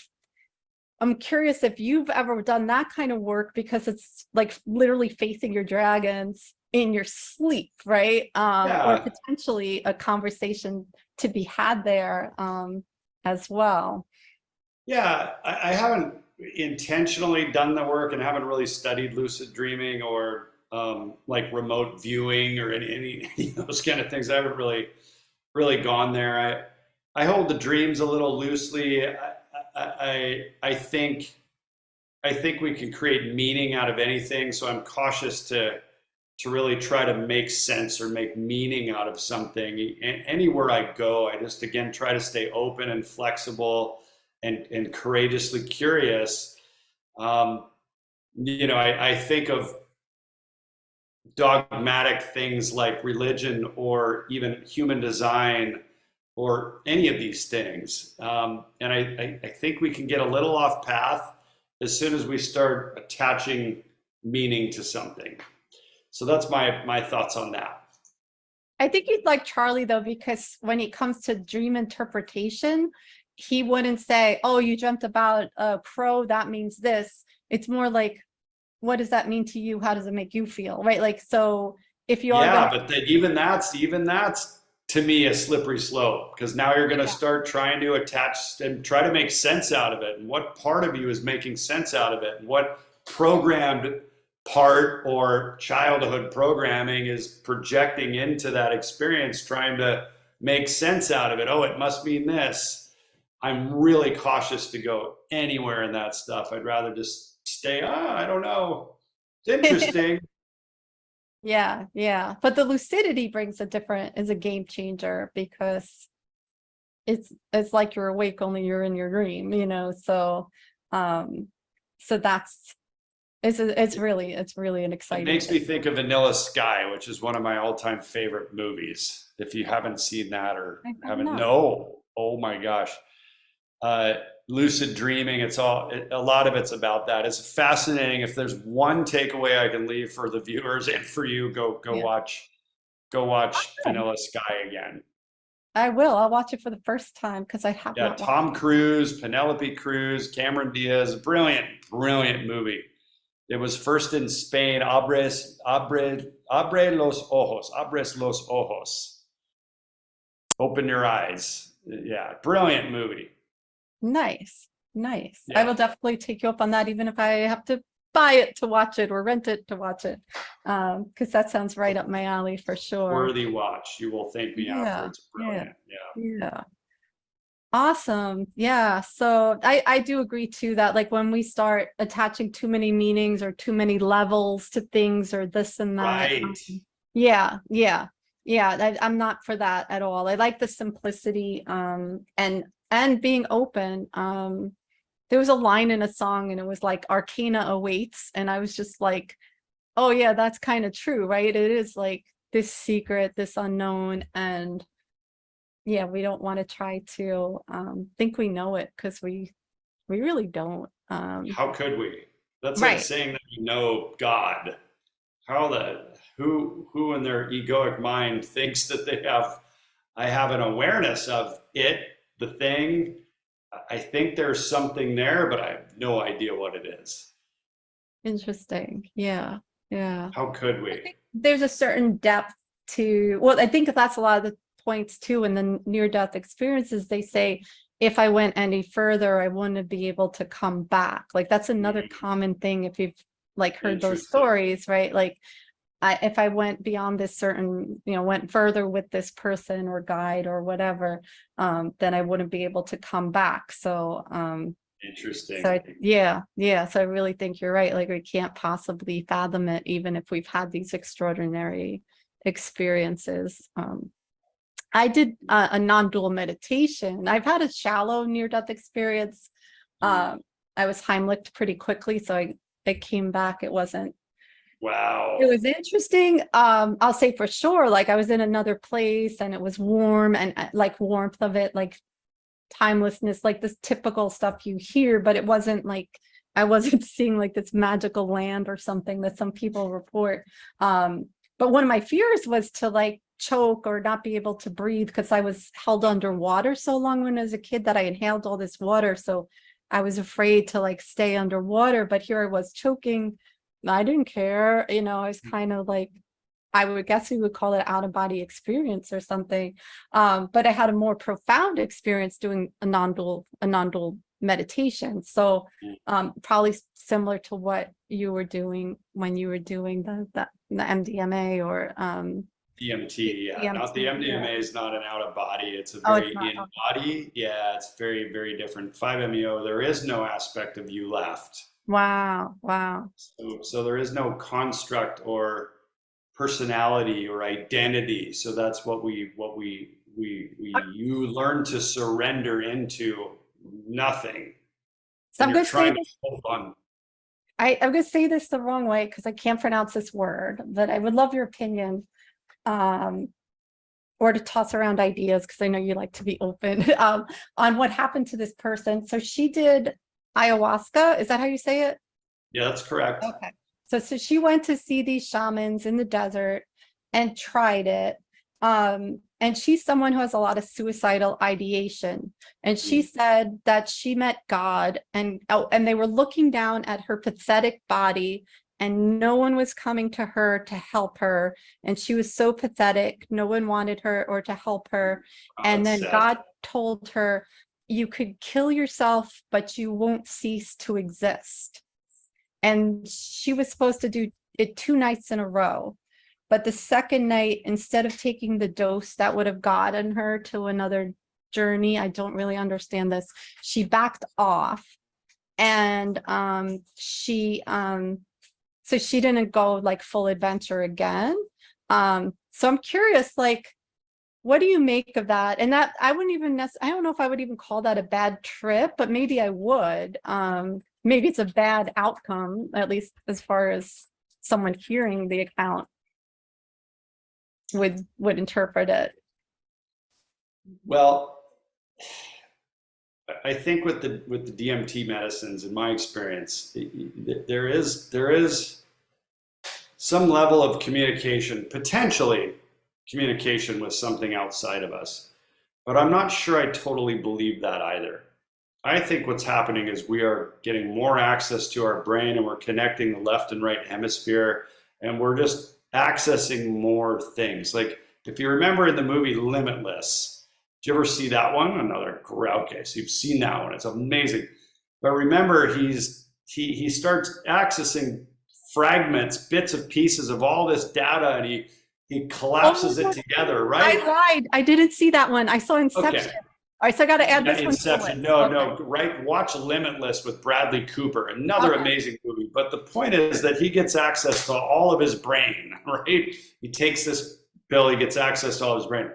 I'm curious if you've ever done that kind of work, because it's like literally facing your dragons in your sleep, right? Or Yeah. potentially a conversation to be had there, as well. Yeah, I haven't intentionally done the work and haven't really studied lucid dreaming or like remote viewing or any of those kind of things. I haven't really gone there. I hold the dreams a little loosely. I think we can create meaning out of anything, so I'm cautious to really try to make sense or make meaning out of something. Anywhere I go, I just again try to stay open and flexible and courageously curious. I think of dogmatic things like religion or even human design or any of these things. And I think we can get a little off path as soon as we start attaching meaning to something. So that's my thoughts on that. I think you'd like Charlie though, because when it comes to dream interpretation, he wouldn't say, oh, you dreamt about a crow, that means this. It's more like, what does that mean to you? How does it make you feel? Right? Like, so if you are Yeah, going but then even that's to me a slippery slope, because now you're going to yeah, start trying to attach and try to make sense out of it. And what part of you is making sense out of it? And what programmed part or childhood programming is projecting into that experience, trying to make sense out of it? Oh, it must mean this. I'm really cautious to go anywhere in that stuff. I'd rather just stay, I don't know. It's interesting. yeah, yeah. But the lucidity brings is a game changer, because it's like you're awake, only you're in your dream, um so that's it's really an It exciting makes me thing. think of Vanilla Sky, which is one of my all-time favorite movies. If you haven't seen that or I have haven't, not. no, oh my gosh. Uh, Lucid dreaming, a lot of it's about that. It's fascinating. If there's one takeaway I can leave for the viewers and for you, Yeah. go watch Okay. Vanilla Sky again. I will. I'll watch it for the first time, because I have Yeah, not watched Tom Cruise, Penelope Cruz, Cameron Diaz, brilliant movie. It was first in Spain, Abres los ojos. Open your eyes. Yeah, brilliant movie. Nice. Nice. I Yeah, will definitely take you up on that, even if I have to buy it to watch it or rent it to watch it. Because that sounds right up my alley for sure. worthy watch. You will thank me Yeah. afterwards. Yeah. Brilliant. Yeah. Yeah. Awesome. Yeah. So I do agree too that like when we start attaching too many meanings or too many levels to things or this and that. Right. Yeah. Yeah. Yeah. I'm not for that at all. I like the simplicity, and being open. There was a line in a song and it was like Arcana awaits. And I was just like, oh yeah, that's kind of true, right? It is like this secret, this unknown, and yeah, we don't want to try to think we know it, because we really don't. How could we? That's like Right. saying that you know God. How the who in their egoic mind thinks that I have an awareness of it, the thing. I think there's something there, but I have no idea what it is. Interesting. Yeah. Yeah. How could I we? think there's a certain depth to, well, I think that's a lot of the points too in the near-death experiences. They say, if I went any further, I wouldn't be able to come back. Like that's another common thing if you've like heard those Interesting. stories, right? Like if I went beyond this certain, went further with this person or guide or whatever, then I wouldn't be able to come back. So, Interesting. yeah. So I really think you're right. Like, we can't possibly fathom it, even if we've had these extraordinary experiences. I did a non-dual meditation. I've had a shallow near-death experience. I was Heimlicked pretty quickly, so I came back. It was interesting. I'll say for sure, like, I was in another place and it was warm, and like warmth of it, like timelessness, like this typical stuff you hear, but it wasn't like I wasn't seeing like this magical land or something that some people report. But one of my fears was to like choke or not be able to breathe, because I was held underwater so long when I was a kid that I inhaled all this water. So I was afraid to like stay underwater, but here I was choking. I didn't care, I was kind of like, I would guess we would call it out of body experience or something. But I had a more profound experience doing a non-dual meditation. So probably similar to what you were doing when you were doing the MDMA or DMT, yeah. DMT, Not the MDMA is not an out of body. It's a very in body. Yeah, it's very, very different. 5-MeO, there is no aspect of you left. Wow. So there is no construct or personality or identity. So that's what you learn to surrender into nothing. So I'm going to say this. Hold on. I'm going to say this the wrong way because I can't pronounce this word, but I would love your opinion, or to toss around ideas, because I know you like to be open, on what happened to this person. So she did ayahuasca. Is that how you say it? Yeah, that's correct. Okay. So she went to see these shamans in the desert and tried it. And she's someone who has a lot of suicidal ideation. And she said that she met God, and they were looking down at her pathetic body, and no one was coming to her to help her. And she was so pathetic. No one wanted her or to help her. And then God told her, you could kill yourself, but you won't cease to exist. And she was supposed to do it 2 nights in a row. But the second night, instead of taking the dose that would have gotten her to another journey, I don't really understand this, she backed off. And so she didn't go like full adventure again. So I'm curious, like, what do you make of that? And that I wouldn't even I don't know if I would even call that a bad trip, but maybe I would. Maybe it's a bad outcome, at least as far as someone hearing the account would interpret it. Well, I think with the DMT medicines, in my experience, there is some level of communication, potentially communication with something outside of us, but I'm not sure I totally believe that either. I think what's happening is we are getting more access to our brain, and we're connecting the left and right hemisphere, and we're just accessing more things. Like, if you remember in the movie Limitless, did you ever see that one? Another okay, so you've seen that one. It's amazing. But remember, he starts accessing fragments, bits of pieces of all this data, and he collapses it together, right? I lied. I didn't see that one. I saw Inception. Okay. All right, so I got to add this Inception. one. No, right. Watch Limitless with Bradley Cooper. Another amazing movie. But the point is that he gets access to all of his brain, right? He takes this pill, he gets access to all of his brain.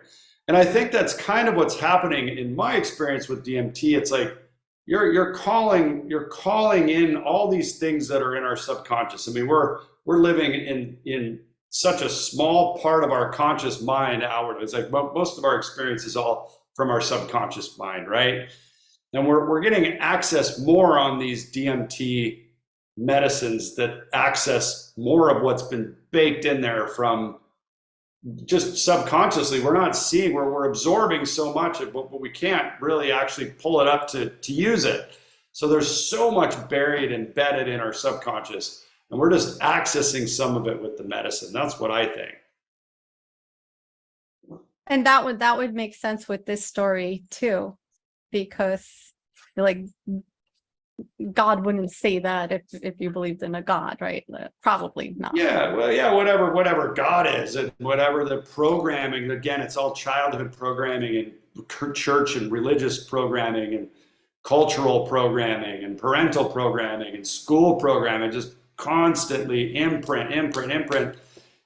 And I think that's kind of what's happening in my experience with DMT. It's like you're calling in all these things that are in our subconscious. I mean, we're living in such a small part of our conscious mind outward. It's like most of our experience is all from our subconscious mind, right? And we're getting access more on these DMT medicines that access more of what's been baked in there from just subconsciously. We're not seeing, we're absorbing so much, but we can't really actually pull it up to use it. So there's so much buried, embedded in our subconscious, and we're just accessing some of it with the medicine. That's what I think. And that would make sense with this story too, because like God wouldn't say that if you believed in a God, right? Probably not. Yeah, well, yeah, whatever God is, and whatever the programming. Again, it's all childhood programming and church and religious programming and cultural programming and parental programming and school programming, just constantly imprint.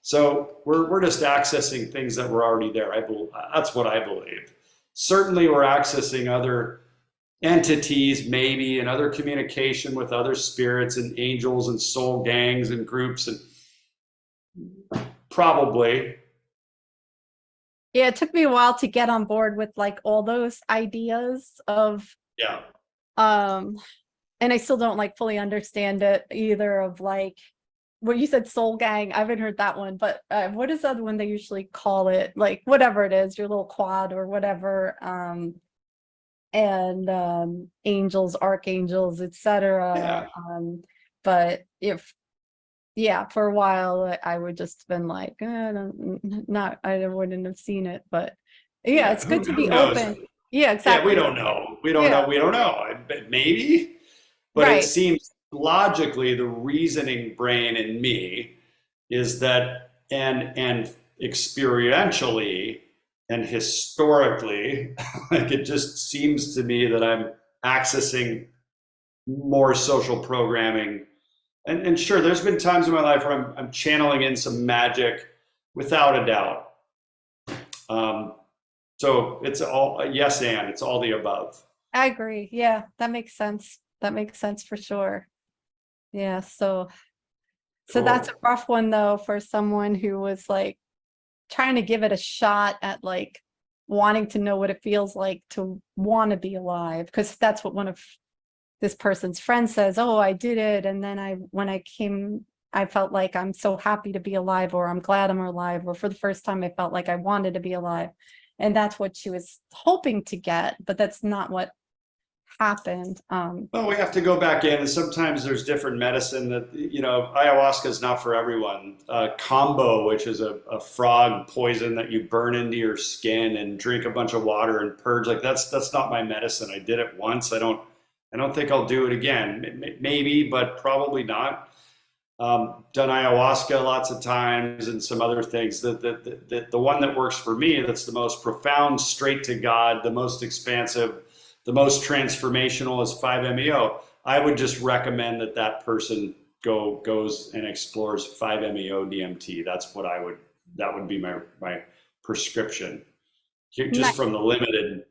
So we're just accessing things that were already there. That's what I believe. Certainly, we're accessing other entities, maybe, and other communication with other spirits and angels and soul gangs and groups, and probably. Yeah, it took me a while to get on board with like all those ideas of Yeah. and I still don't like fully understand it either, of like what you said, soul gang. I haven't heard that one, but what is the other one they usually call it? Like whatever it is, your little quad or whatever. And angels, archangels, etc. Yeah. But for a while I would just been like, I wouldn't have seen it, but yeah, it's good to be open. Yeah, exactly. Yeah, we don't know. We don't know. Maybe, but Right. it seems logically the reasoning brain in me is that, and experientially and historically, like it just seems to me that I'm accessing more social programming. And sure, there's been times in my life where I'm channeling in some magic, without a doubt. So it's all yes, and it's all the above. I agree. Yeah, that makes sense. That makes sense for sure. Yeah, so Cool. that's a rough one though for someone who was like trying to give it a shot at like wanting to know what it feels like to want to be alive, because that's what one of this person's friends says. Oh, I did it, and then when I came, I felt like I'm so happy to be alive, or I'm glad I'm alive, or for the first time I felt like I wanted to be alive. And that's what she was hoping to get, but that's not what happened. Well, we have to go back in, and sometimes there's different medicine that, ayahuasca is not for everyone. Combo, which is a frog poison that you burn into your skin and drink a bunch of water and purge, like that's not my medicine. I did it once. I don't think I'll do it again. Maybe, but probably not. Done ayahuasca lots of times and some other things. The one that works for me, that's the most profound, straight to God, the most expansive, the most transformational, is 5-MeO. I would just recommend that person goes and explores 5-MeO DMT. That would be my prescription, just from the limited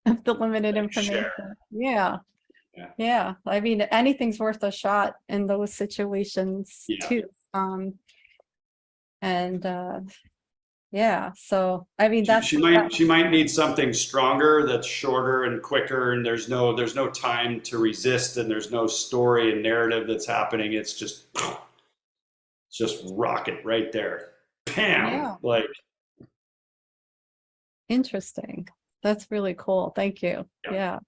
information. Share. Yeah. I mean, anything's worth a shot in those situations too. So I mean, she might need something stronger, that's shorter and quicker, and there's no time to resist, and there's no story and narrative that's happening. It's just rocket right there. Bam. Yeah. Like, interesting. That's really cool. Thank you. Yeah.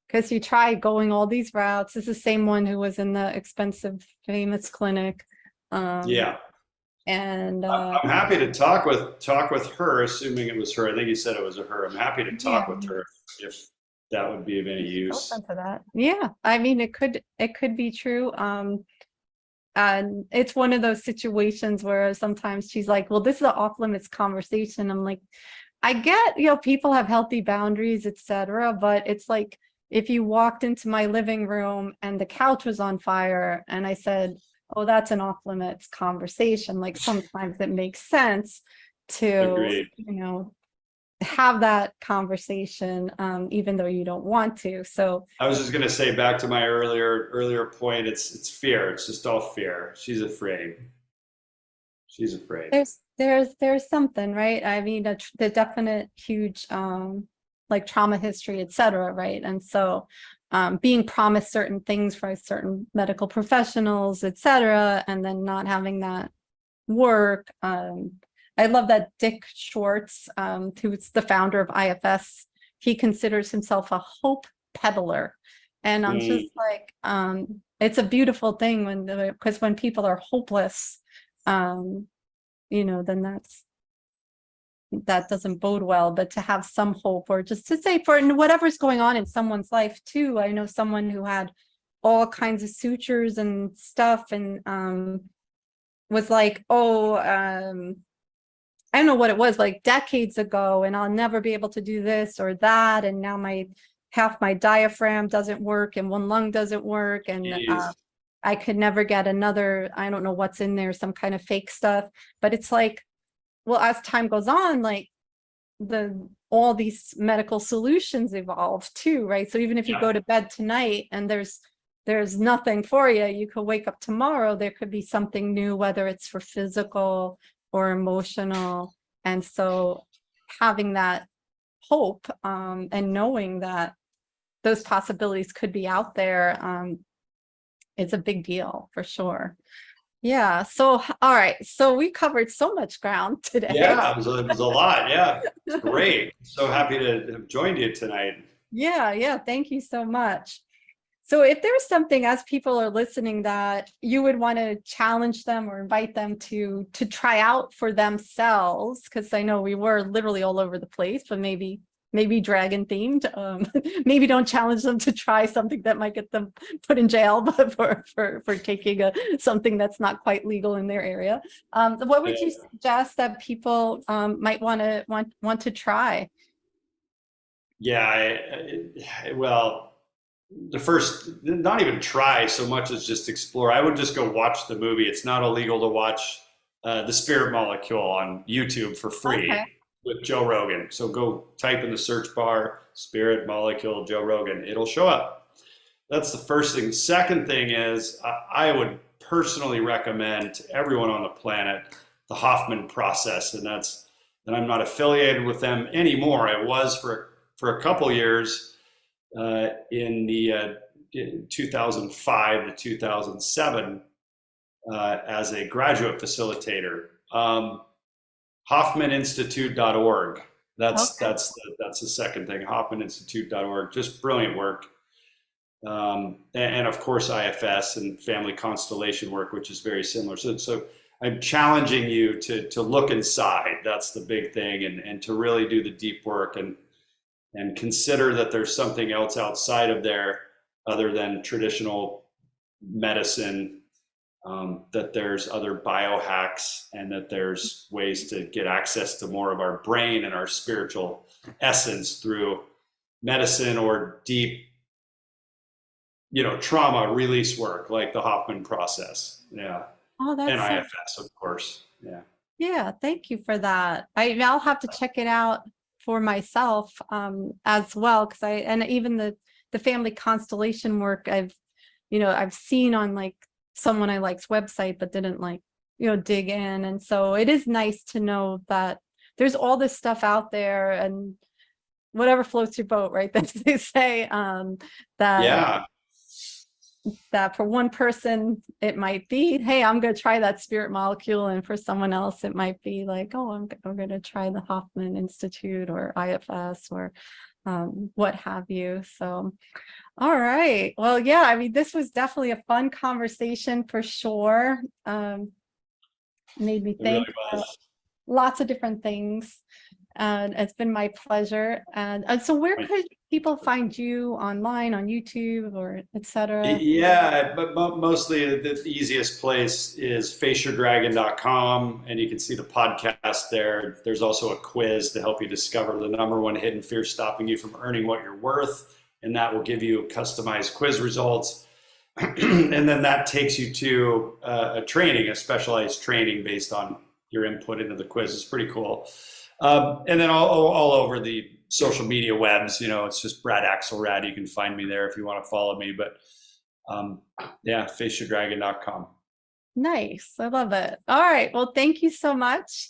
Because you tried going all these routes. It's the same one who was in the expensive, famous clinic. And I'm happy to talk with her, assuming it was her. I think you said it was a her. I'm happy to talk with her if that would be of any use. Open to that. Yeah, I mean, it could be true. And it's one of those situations where sometimes she's like, well, this is an off limits conversation. I'm like, I get, people have healthy boundaries, etc. But it's like, if you walked into my living room and the couch was on fire and I said, oh, that's an off limits conversation, like sometimes it makes sense to, have that conversation, even though you don't want to. So I was just going to say, back to my earlier point, it's fear. It's just all fear. She's afraid. There's something, right? I mean, the definite huge, like trauma history, etc. Right. And so being promised certain things by certain medical professionals, etc., and then not having that work. I love that Dick Schwartz, who's the founder of IFS, he considers himself a hope peddler. And I'm just like, it's a beautiful thing because when people are hopeless, then that doesn't bode well. But to have some hope, or just to say, for whatever's going on in someone's life too. I know someone who had all kinds of sutures and stuff, and was like, oh, I don't know what it was, like decades ago, and I'll never be able to do this or that, and now half my diaphragm doesn't work and one lung doesn't work, and I could never get another, I don't know what's in there, some kind of fake stuff. But it's like, well, as time goes on, like all these medical solutions evolve too, right? So even if you go to bed tonight and there's nothing for you, you could wake up tomorrow, there could be something new, whether it's for physical or emotional. And so having that hope, and knowing that those possibilities could be out there, it's a big deal for sure. Yeah. So, all right. So we covered so much ground today. Yeah, it was a lot. Yeah. It's great. So happy to have joined you tonight. Yeah. Thank you so much. So if there's something, as people are listening, that you would want to challenge them or invite them to try out for themselves, because I know we were literally all over the place, but maybe dragon themed, maybe don't challenge them to try something that might get them put in jail, but for taking something that's not quite legal in their area. What would you suggest that people might want to try? Yeah, well, the first, not even try so much as just explore. I would just go watch the movie. It's not illegal to watch The Spirit Molecule on YouTube for free. Okay. With Joe Rogan. So go type in the search bar, Spirit Molecule, Joe Rogan. It'll show up. That's the first thing. Second thing is, I would personally recommend to everyone on the planet the Hoffman process. And I'm not affiliated with them anymore. I was for a couple years in 2005 to 2007 as a graduate facilitator. HoffmanInstitute.org. That's the second thing. HoffmanInstitute.org. Just brilliant work. And of course, IFS and family constellation work, which is very similar. So I'm challenging you to look inside. That's the big thing, and to really do the deep work and consider that there's something else outside of there other than traditional medicine. That there's other biohacks, and that there's ways to get access to more of our brain and our spiritual essence through medicine or deep, trauma release work like the Hoffman process. Yeah. Oh, that's and IFS, of course. Yeah. Yeah. Thank you for that. I'll have to check it out for myself as well, because and even the family constellation work I've seen on like someone I like's website, but didn't dig in. And so it is nice to know that there's all this stuff out there, and whatever floats your boat, right? That they say, that for one person it might be, hey, I'm going to try that Spirit Molecule, and for someone else it might be like, oh, I'm going to try the Hoffman Institute or IFS or what have you. So all right. Well, yeah, I mean, this was definitely a fun conversation for sure. Made me think about lots of different things. And it's been my pleasure. And so where could people find you online, on YouTube or etc.? Yeah, but mostly the easiest place is faceyourdragon.com, and you can see the podcast there. There's also a quiz to help you discover the #1 hidden fear stopping you from earning what you're worth. And that will give you customized quiz results. And then that takes you to a specialized training based on your input into the quiz. It's pretty cool. And then all over the social media webs, it's just Brad Axelrad. You can find me there if you want to follow me. But faceyourdragon.com. Nice. I love it. All right. Well, thank you so much.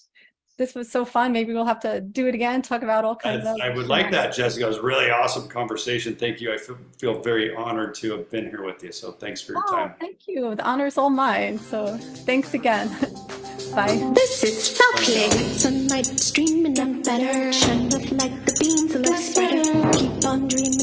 This was so fun. Maybe we'll have to do it again, talk about all kinds of. I would like that, Jessica. It was a really awesome conversation. Thank you. I feel very honored to have been here with you. So thanks for your time. Thank you. The honor's all mine. So thanks again. Bye. This is lovely. Sunlight streaming up better. Shine up like the beams of light spreader. Keep on dreaming.